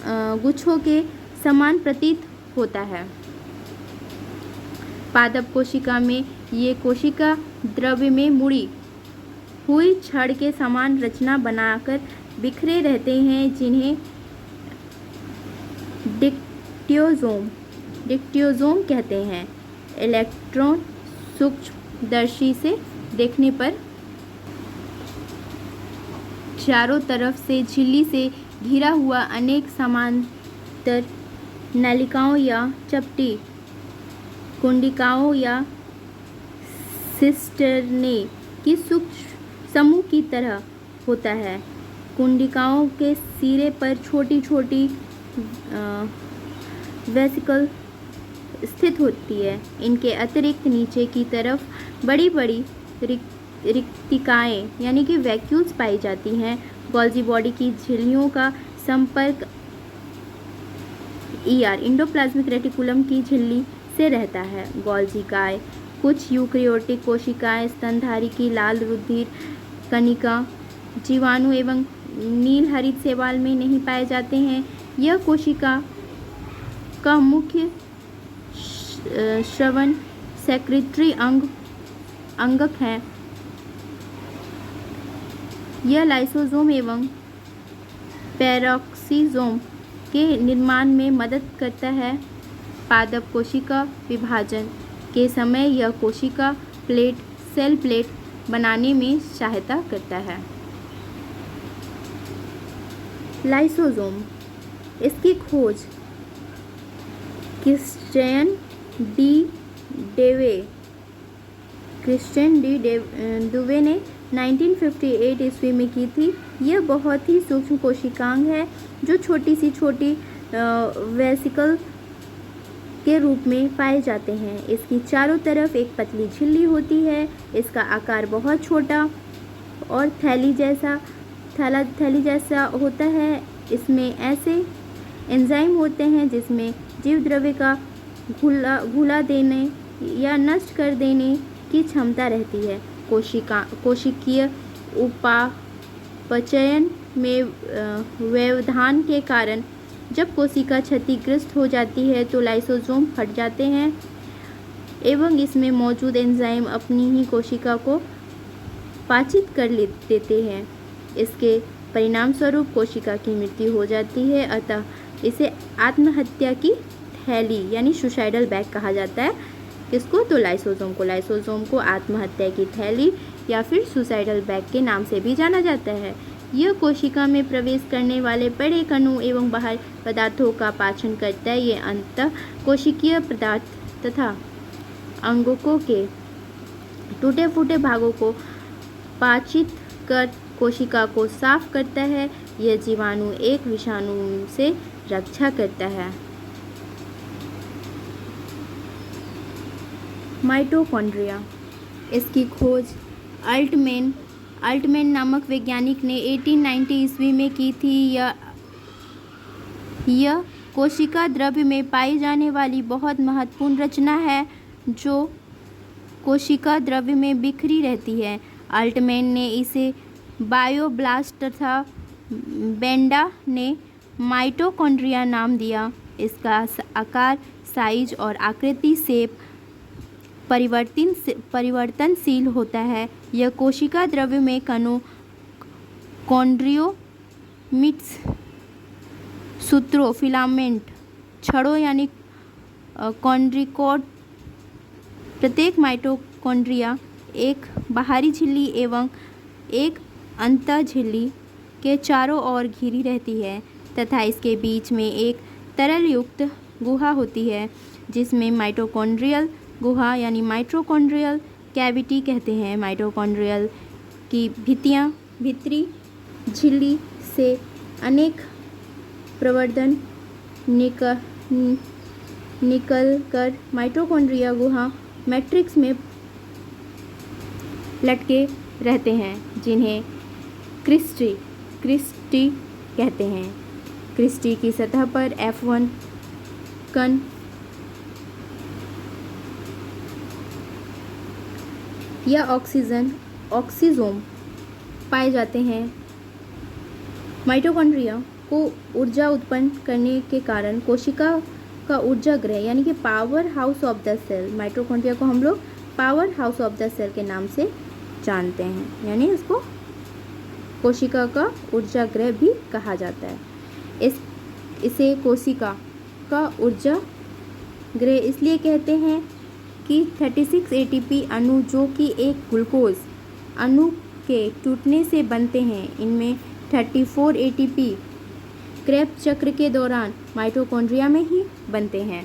गुच्छों के समान प्रतीत होता है। पादप कोशिका में ये कोशिका द्रव्य में मुड़ी हुई छड़ के समान रचना बनाकर बिखरे रहते हैं, जिन्हें डिक्टियोसोम कहते हैं। इलेक्ट्रॉन सूक्ष्मदर्शी से देखने पर चारों तरफ से झिल्ली से घिरा हुआ अनेक समांतर नलिकाओं या चपटी कुंडिकाओं या सिस्टर्ने की सूक्ष्म समूह की तरह होता है। कुंडिकाओं के सिरे पर छोटी छोटी वेसिकल स्थित होती है। इनके अतिरिक्त नीचे की तरफ बड़ी बड़ी रिक्तिकाएँ यानी कि वैक्यूल्स पाई जाती हैं। गोल्जी बॉडी की झिल्लियों का संपर्क इंडोप्लाज्मिक रेटिकुलम की झिल्ली से रहता है। गोल्जिकाएँ कुछ यूकैरियोटिक कोशिकाएं स्तनधारी की लाल रुधिर कणिका जीवाणु एवं नील हरित शैवाल में नहीं पाए जाते हैं। यह कोशिका का मुख्य श्रवण सेक्रेटरी अंगक है। यह लाइसोसोम एवं पेरोक्सीसोम के निर्माण में मदद करता है। पादप कोशिका विभाजन के समय यह कोशिका सेल प्लेट बनाने में सहायता करता है। लाइसोसोम, इसकी खोज क्रिश्चियन डी दुवे ने 1958 ईस्वी में की थी। यह बहुत ही सूक्ष्म कोशिकांग है जो छोटी वेसिकल के रूप में पाए जाते हैं। इसकी चारों तरफ एक पतली झिल्ली होती है। इसका आकार बहुत छोटा और थैली जैसा होता है। इसमें ऐसे एंजाइम होते हैं जिसमें जीव द्रव्य का घुला देने या नष्ट कर देने की क्षमता रहती है। कोशिकीय उपापचयन में व्यवधान के कारण जब कोशिका क्षतिग्रस्त हो जाती है तो लाइसोसोम फट जाते हैं एवं इसमें मौजूद एंजाइम अपनी ही कोशिका को पाचित कर देते हैं। इसके परिणाम स्वरूप कोशिका की मृत्यु हो जाती है। अतः इसे आत्महत्या की थैली यानी सुसाइडल बैग कहा जाता है। इसको तो लाइसोसोम को आत्महत्या की थैली या फिर सुसाइडल बैग के नाम से भी जाना जाता है। यह कोशिका में प्रवेश करने वाले बड़े कणों एवं बाहर पदार्थों का पाचन करता है। ये अंतः कोशिकीय पदार्थ तथा अंगकों के टूटे फूटे भागों को पाचित कर कोशिका को साफ करता है। यह जीवाणु एक विषाणु से रक्षा करता है। माइटोकॉन्ड्रिया, इसकी खोज अल्टमैन नामक वैज्ञानिक ने 1890 ईस्वी में की थी। यह कोशिका द्रव्य में पाई जाने वाली बहुत महत्वपूर्ण रचना है जो कोशिका द्रव्य में बिखरी रहती है। अल्टमैन ने इसे बायोब्लास्ट तथा बेंडा ने माइटोकॉन्ड्रिया नाम दिया। इसका आकार, साइज और आकृति से परिवर्तनशील होता है। यह कोशिका द्रव्य में कणों कॉन्ड्रियोमिट्स सूत्रों फिलामेंट छड़ों यानी कॉन्ड्रिकोड प्रत्येक माइटोकॉन्ड्रिया एक बाहरी झिल्ली एवं एक अंतः झिल्ली के चारों ओर घिरी रहती है तथा इसके बीच में एक तरल युक्त गुहा होती है जिसमें माइटोकॉन्ड्रियल गुहा यानी माइटोकॉन्ड्रियल कैविटी कहते हैं। माइटोकॉन्ड्रियल की भीतरी झिल्ली से अनेक प्रवर्धन निकल कर माइटोकॉन्ड्रिया गुहा मैट्रिक्स में लटके रहते हैं जिन्हें क्रिस्टी कहते हैं। क्रिस्टी की सतह पर F1 कण या ऑक्सीजोम पाए जाते हैं। माइटोकॉन्ड्रिया को ऊर्जा उत्पन्न करने के कारण कोशिका का ऊर्जा गृह यानी कि power house of the cell, mitochondria को हम लोग power house of the cell के नाम से जानते हैं, यानी इसको कोशिका का ऊर्जा गृह भी कहा जाता है। इसे कोशिका का ऊर्जा गृह इसलिए कहते हैं कि 36 ATP अणु जो कि एक ग्लूकोज अणु के टूटने से बनते हैं, इनमें 34 ATP क्रेब्स चक्र के दौरान माइटोकॉन्ड्रिया में ही बनते हैं।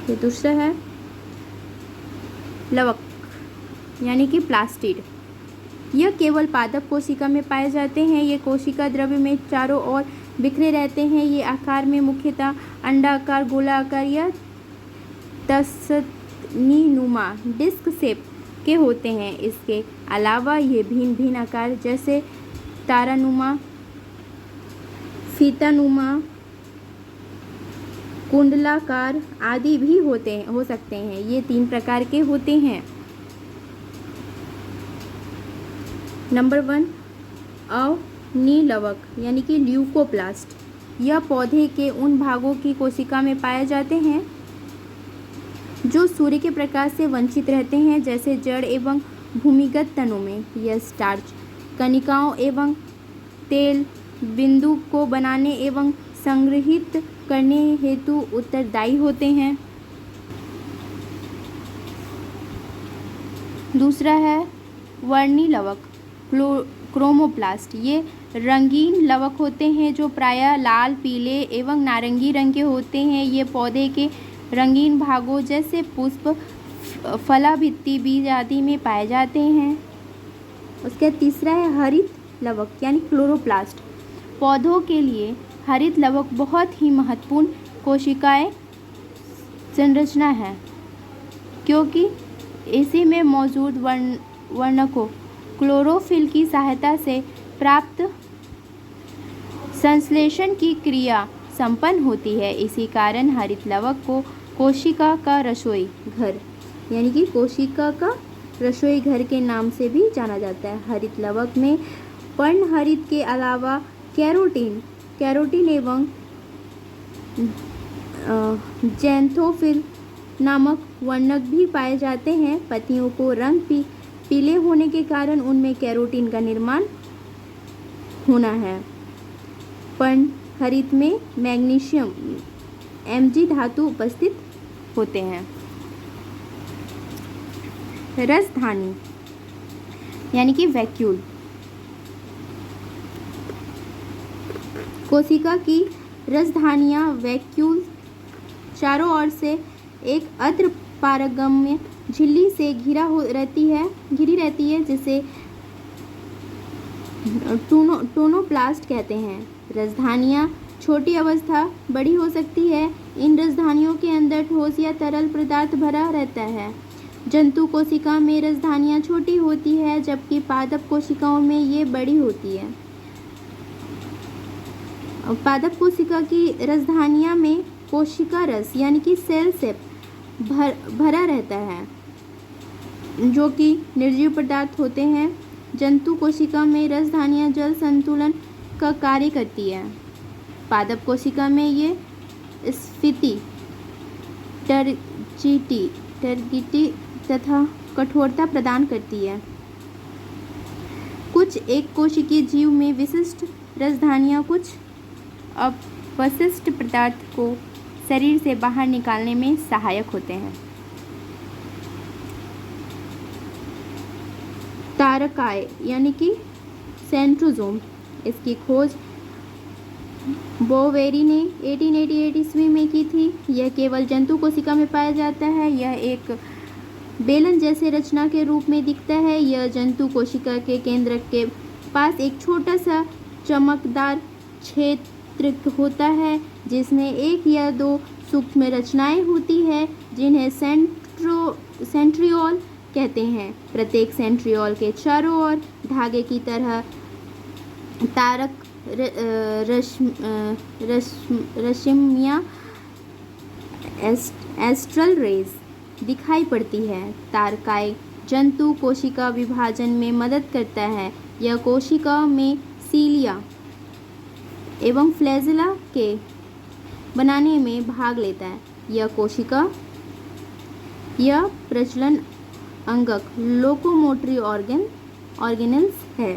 ये दूसरा है लवक यानी कि प्लास्टिड। यह केवल पादप कोशिका में पाए जाते हैं। ये कोशिका द्रव्य में चारों ओर बिखरे रहते हैं। ये आकार में मुख्यतः अंडाकार, गोलाकार या तस्तनीनुमा डिस्क शेप के होते हैं। इसके अलावा ये भिन्न भिन्न आकार जैसे तारानुमा, फीतानुमा, कुंडलाकार आदि भी हो सकते हैं। ये 3 प्रकार के होते हैं। नंबर 1, अवनीलवक यानी कि ल्यूकोप्लास्ट। यह पौधे के उन भागों की कोशिका में पाए जाते हैं जो सूर्य के प्रकाश से वंचित रहते हैं, जैसे जड़ एवं भूमिगत तनों में। यह स्टार्च कणिकाओं एवं तेल बिंदु को बनाने एवं संग्रहित करने हेतु उत्तरदायी होते हैं। दूसरा है वर्णिलवक क्रोमोप्लास्ट। ये रंगीन लवक होते हैं जो प्रायः लाल, पीले एवं नारंगी रंग के होते हैं। ये पौधे के रंगीन भागों जैसे पुष्प, फलाभित्ति, बीज आदि में पाए जाते हैं। उसके तीसरा है हरित लवक यानी क्लोरोप्लास्ट। पौधों के लिए हरित लवक बहुत ही महत्वपूर्ण कोशिकाएं संरचना है, क्योंकि इसी में मौजूद वर्णकों क्लोरोफिल की सहायता से प्राप्त संश्लेषण की क्रिया संपन्न होती है। इसी कारण हरित लवक को कोशिका का रसोई घर यानी कि कोशिका का रसोई घर के नाम से भी जाना जाता है। हरित लवक में पर्णहरित के अलावा कैरोटीन एवं ज़ैंथोफिल नामक वर्णक भी पाए जाते हैं। पत्तियों को रंग पीले होने के कारण उनमें कैरोटीन का निर्माण होना है। पर्णहरित में मैग्नीशियम Mg धातु उपस्थित होते हैं। रसधानी यानी कि वैक्यूल। कोशिका की रसधानियाँ वैक्यूल चारों ओर से एक अर्ध पारगम्य झिल्ली से घिरी रहती है जिसे टोनोप्लास्ट कहते हैं। रसधानियाँ छोटी अवस्था बड़ी हो सकती है। इन रसधानियों के अंदर ठोस या तरल पदार्थ भरा रहता है। जंतु कोशिका में रसधानियाँ छोटी होती है, जबकि पादप कोशिकाओं में ये बड़ी होती है। पादप कोशिका की रसधानियाँ में कोशिका रस यानी कि सेल सेप भरा रहता है, जो कि निर्जीव पदार्थ होते हैं। जंतु कोशिका में रसधानियाँ जल संतुलन का कार्य करती है। पादप कोशिका में ये स्फीति, टर्जिटी तथा कठोरता प्रदान करती है। कुछ एक कोशिकीय जीव में विशिष्ट रसधानियाँ कुछ अपशिष्ट पदार्थ को शरीर से बाहर निकालने में सहायक होते हैं। तारकाय यानी कि सेंट्रोजोम। इसकी खोज बोवेरी ने 1888 ईस्वी में की थी। यह केवल जंतु कोशिका में पाया जाता है। यह एक बेलन जैसे रचना के रूप में दिखता है। यह जंतु कोशिका के केंद्रक के पास एक छोटा सा चमकदार क्षेत्र होता है, जिसमें 1 या 2 सूक्ष्म रचनाएं होती है, जिन्हें सेंट्रियोल कहते हैं। प्रत्येक सेंट्रियोल के चारों ओर धागे की तरह तारक रश्मियाँ एस्ट्रल रेज दिखाई पड़ती है। तारकाय जंतु कोशिका विभाजन में मदद करता है। यह कोशिका में सीलिया एवं फ्लैजेला के बनाने में भाग लेता है। यह प्रजनन अंगक लोकोमोटरी ऑर्गेनल्स है।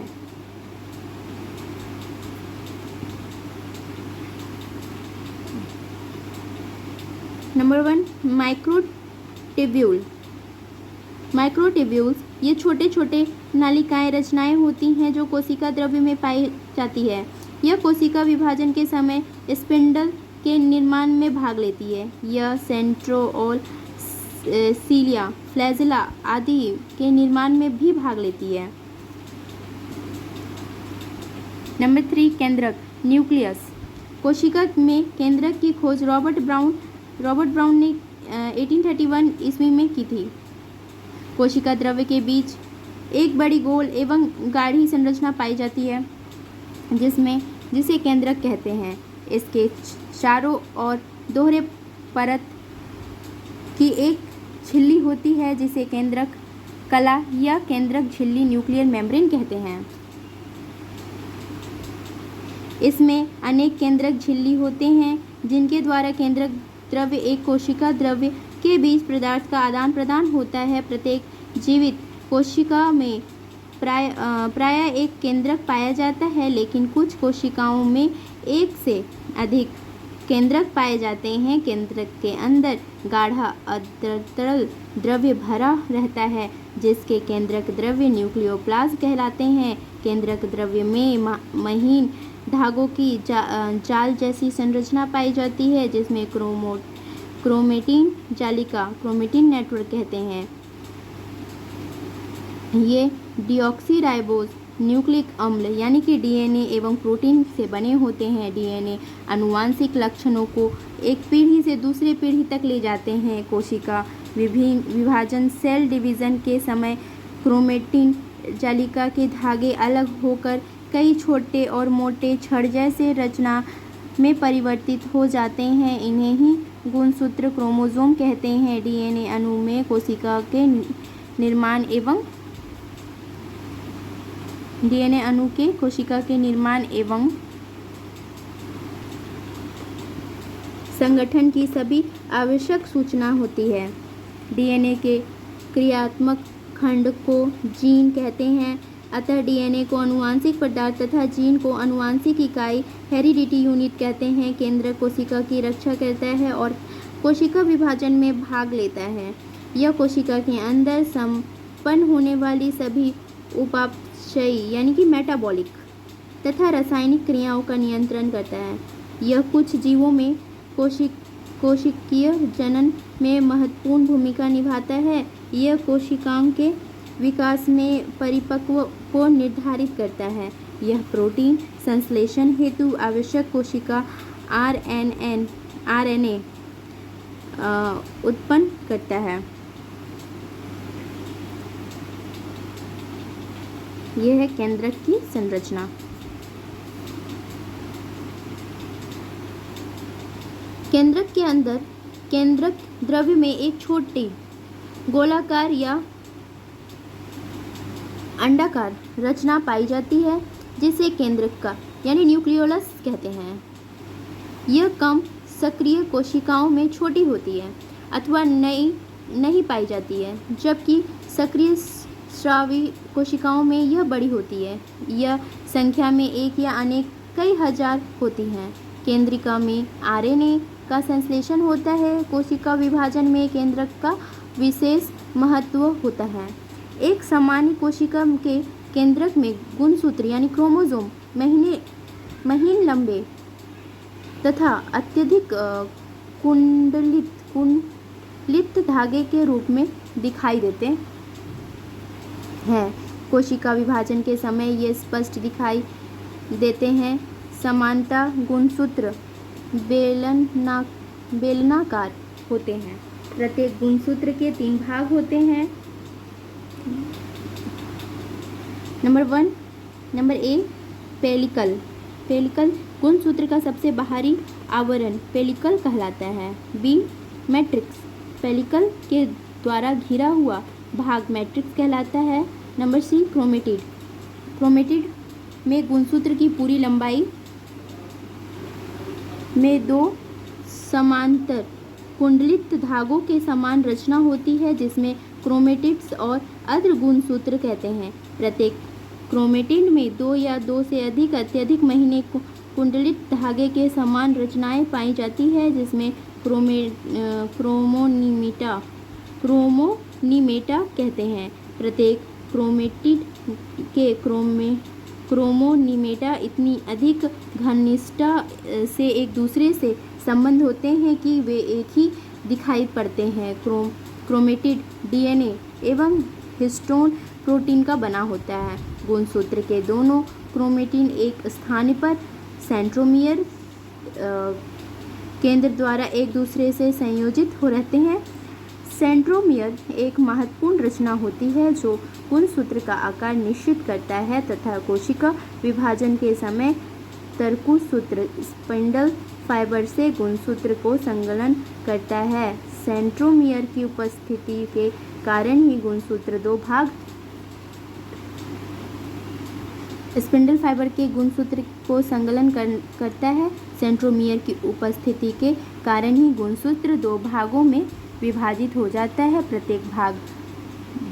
नंबर 1 माइक्रोट्यूब्यूल्स ये छोटे छोटे नलिकाएं रचनाएं होती हैं जो कोशिका द्रव्य में पाई जाती है। यह कोशिका विभाजन के समय स्पिंडल के निर्माण में भाग लेती है। यह सेंट्रोओल, सीलिया, फ्लैजेला आदि के निर्माण में भी भाग लेती है। नंबर 3 केंद्रक न्यूक्लियस। कोशिका में केंद्रक की खोज रॉबर्ट ब्राउन ने 1831 ईस्वी में की थी। कोशिका द्रव्य के बीच एक बड़ी गोल एवं गाढ़ी संरचना पाई जाती है जिसे केंद्रक कहते हैं। इसके चारों ओर दोहरे परत की एक झिल्ली होती है जिसे केंद्रक कला या केंद्रक झिल्ली न्यूक्लियर मेम्ब्रेन कहते हैं। इसमें अनेक केंद्रक झिल्ली होते हैं जिनके द्वारा केंद्रक द्रव्य एक कोशिका द्रव्य के बीच पदार्थ का आदान प्रदान होता है। प्रत्येक जीवित कोशिका में प्राय एक केंद्रक पाया जाता है, लेकिन कुछ कोशिकाओं में एक से अधिक केंद्रक पाए जाते हैं। केंद्रक के अंदर गाढ़ा तरल द्रव्य भरा रहता है जिसके केंद्रक द्रव्य न्यूक्लियोप्लाज्म कहलाते हैं। केंद्रक द्रव्य में महीन धागों की जाल जैसी संरचना पाई जाती है जिसमें क्रोमेटिन जालिका क्रोमेटिन नेटवर्क कहते हैं। ये डीऑक्सीराइबोज न्यूक्लिक अम्ल यानी कि डीएनए एवं प्रोटीन से बने होते हैं। डीएनए आनुवांशिक लक्षणों को एक पीढ़ी से दूसरी पीढ़ी तक ले जाते हैं। कोशिका विभाजन सेल डिवीजन के समय क्रोमेटिन जालिका के धागे अलग होकर कई छोटे और मोटे छड़ जैसे रचना में परिवर्तित हो जाते हैं। इन्हें ही गुणसूत्र क्रोमोसोम कहते हैं। डीएनए अणु में कोशिका के निर्माण एवं संगठन की सभी आवश्यक सूचना होती है। डीएनए के क्रियात्मक खंड को जीन कहते हैं। अतः डीएनए को आनुवांशिक पदार्थ तथा जीन को आनुवांशिक इकाई हेरिडिटी यूनिट कहते हैं। केंद्रक कोशिका की रक्षा करता है और कोशिका विभाजन में भाग लेता है। यह कोशिका के अंदर संपन्न होने वाली सभी उपापचयी यानी कि मेटाबॉलिक तथा रासायनिक क्रियाओं का नियंत्रण करता है। यह कुछ जीवों में कोशिकीय जनन में महत्वपूर्ण भूमिका निभाता है। यह कोशिकाओं के विकास में परिपक्व को निर्धारित करता है। यह प्रोटीन संश्लेषण हेतु आवश्यक कोशिका आरएनए उत्पन्न करता है। यह है केंद्रक की संरचना। केंद्रक के अंदर केंद्रक द्रव्य में एक छोटी गोलाकार या अंडाकार रचना पाई जाती है जिसे केंद्रक का यानी न्यूक्लियोलस कहते हैं। यह कम सक्रिय कोशिकाओं में छोटी होती है अथवा नहीं पाई जाती है, जबकि सक्रिय स्रावी कोशिकाओं में यह बड़ी होती है। यह संख्या में एक या अनेक कई हजार होती हैं। केंद्रिका में आरएनए का संश्लेषण होता है। कोशिका विभाजन में केंद्रक का विशेष महत्व होता है। एक सामान्य कोशिका के केंद्रक में गुणसूत्र यानी क्रोमोसोम महीन लंबे तथा अत्यधिक कुंडलित धागे के रूप में दिखाई देते हैं। कोशिका विभाजन के समय ये स्पष्ट दिखाई देते हैं। समानता गुणसूत्र बेलनाकार होते हैं। प्रत्येक गुणसूत्र के 3 भाग होते हैं। नंबर ए पेलिकल गुणसूत्र का सबसे बाहरी आवरण पेलिकल कहलाता है। बी मैट्रिक्स पेलिकल के द्वारा घिरा हुआ भाग मैट्रिक्स कहलाता है। नंबर सी क्रोमेटिड में गुणसूत्र की पूरी लंबाई में 2 समांतर कुंडलित धागों के समान रचना होती है जिसमें क्रोमेटिड्स और अर्ध गुणसूत्र कहते हैं। प्रत्येक क्रोमेटिड में 2 या 2 से अधिक अत्यधिक महीने कुंडलित धागे के समान रचनाएं पाई जाती है जिसमें क्रोमोनीमेटा कहते हैं। प्रत्येक क्रोमेटिड के क्रोमोनीमेटा इतनी अधिक घनिष्ठता से एक दूसरे से संबंध होते हैं कि वे एक ही दिखाई पड़ते हैं। क्रोमेटिड डीएनए एवं हिस्टोन प्रोटीन का बना होता है। गुणसूत्र के दोनों क्रोमेटिन एक स्थान पर सेंट्रोमियर केंद्र द्वारा एक दूसरे से संयोजित हो रहते हैं। सेंट्रोमियर एक महत्वपूर्ण रचना होती है जो गुणसूत्र का आकार निश्चित करता है तथा कोशिका विभाजन के समय तरकुसूत्र स्पिंडल फाइबर से गुणसूत्र को संलग्न करता है। सेंट्रोमियर की उपस्थिति के कारण ही गुणसूत्र दो भाग स्पिंडल फाइबर के गुणसूत्र को संलग्न करता है। सेंट्रोमियर की उपस्थिति के कारण ही गुणसूत्र दो भागों में विभाजित हो जाता है। प्रत्येक भाग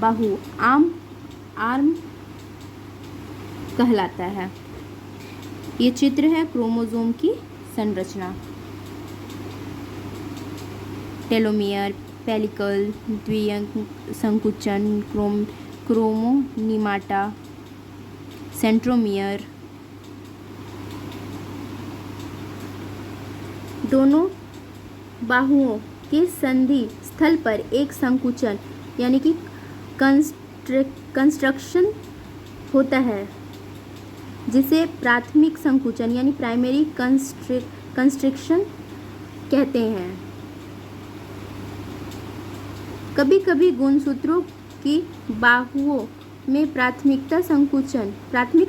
बाहु आर्म कहलाता है। ये चित्र है क्रोमोसोम की संरचना। टेलोमियर, पेलिकल, द्विअंग संकुचन, क्रोमोनीमाटा, सेंट्रोमियर। दोनों बाहुओं के संधि स्थल पर एक संकुचन यानी कि कंस्ट्रक्शन होता है जिसे प्राथमिक संकुचन यानी प्राइमरी कंस्ट्रक्शन कहते हैं। कभी कभी गुणसूत्रों की बाहुओं में प्राथमिक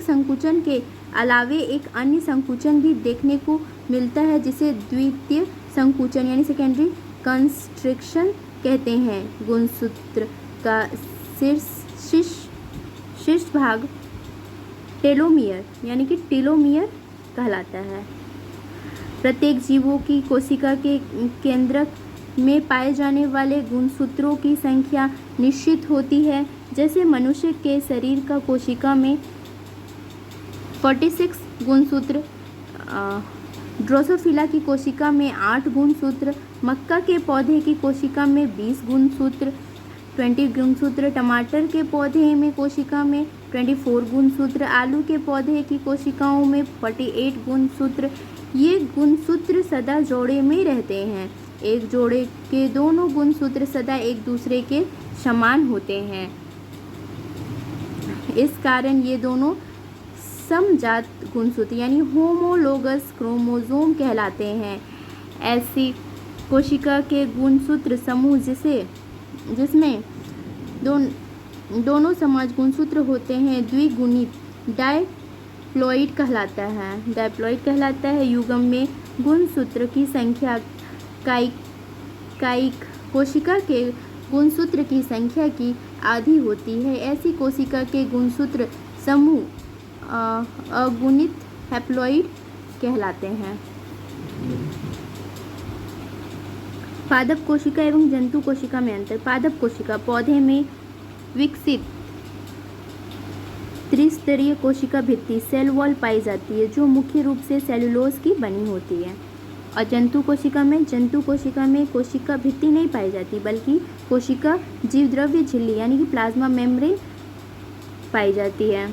संकुचन के अलावे एक अन्य संकुचन भी देखने को मिलता है जिसे द्वितीय संकुचन यानी सेकेंडरी कंस्ट्रक्शन कहते हैं। गुणसूत्र का शीर्ष भाग टेलोमियर यानी कि टेलोमियर कहलाता है। प्रत्येक जीवों की कोशिका के केंद्रक में पाए जाने वाले गुणसूत्रों की संख्या निश्चित होती है। जैसे मनुष्य के शरीर का कोशिका में 46 गुणसूत्र, ड्रोसोफिला की कोशिका में 8 गुणसूत्र, मक्का के पौधे की कोशिका में 20 गुणसूत्र, 20 गुणसूत्र, टमाटर के पौधे में कोशिका में 24 गुणसूत्र, आलू के पौधे की कोशिकाओं में 48 गुणसूत्र। ये गुणसूत्र सदा जोड़े में रहते हैं। एक जोड़े के दोनों गुणसूत्र सदा एक दूसरे के समान होते हैं। इस कारण ये दोनों समजात गुणसूत्र यानी होमोलोगस क्रोमोसोम कहलाते हैं। ऐसी कोशिका के गुणसूत्र समूह जिसमें दोनों समान गुणसूत्र होते हैं द्विगुणित डायप्लॉइड कहलाता है। युग्म में गुणसूत्र की संख्या कायिक कोशिका के गुणसूत्र की संख्या की आधी होती है। ऐसी कोशिका के गुणसूत्र समूह अगुणित हैप्लॉइड कहलाते हैं। पादप कोशिका एवं जंतु कोशिका में अंतर। पादप कोशिका पौधे में विकसित त्रिस्तरीय कोशिका भित्ति सेल वॉल पाई जाती है जो मुख्य रूप से सेलुलोज की बनी होती है। और जंतु कोशिका में कोशिका भित्ति नहीं पाई जाती बल्कि कोशिका जीवद्रव्य झिल्ली यानी कि प्लाज्मा मेम्ब्रेन पाई जाती है।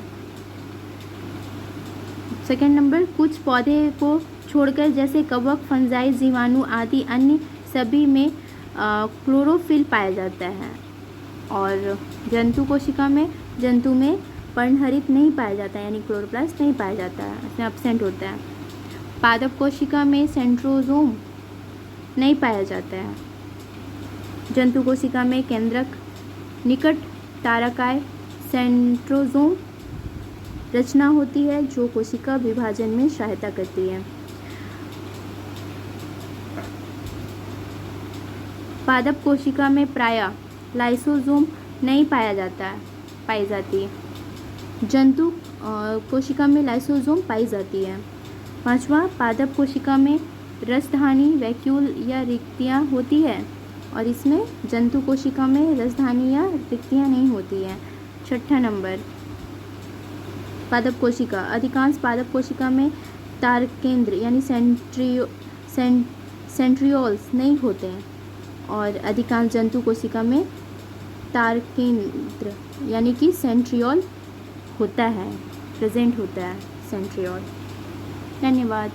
सेकेंड नंबर, कुछ पौधे को छोड़कर जैसे कवक, फंजाई, जीवाणु आदि अन्य सभी में क्लोरोफिल पाया जाता है। और जंतु में पर्णहरित नहीं पाया जाता यानी क्लोरोप्लास्ट नहीं पाया जाता है, इसमें एब्सेंट होता है। पादप कोशिका में सेंट्रोसोम नहीं पाया जाता है। जंतु कोशिका में केंद्रक निकट तारकाय सेंट्रोसोम रचना होती है जो कोशिका विभाजन में सहायता करती है। पादप कोशिका में प्रायः लाइसोसोम नहीं पाई जाती है। जंतु कोशिका में लाइसोसोम पाई जाती है। पांचवा, पादप कोशिका में रसधानी वैक्यूल या रिक्तियाँ होती है और इसमें जंतु कोशिका में रसधानी या रिक्तियाँ नहीं होती है। छठा नंबर, पादप कोशिका अधिकांश पादप कोशिका में तारकेंद्र यानी सेंट्रियोल्स नहीं होते हैं और अधिकांश जंतु कोशिका में तारकेंद्र यानी कि सेंट्रियोल होता है, प्रेजेंट होता है सेंट्रियोल। धन्यवाद।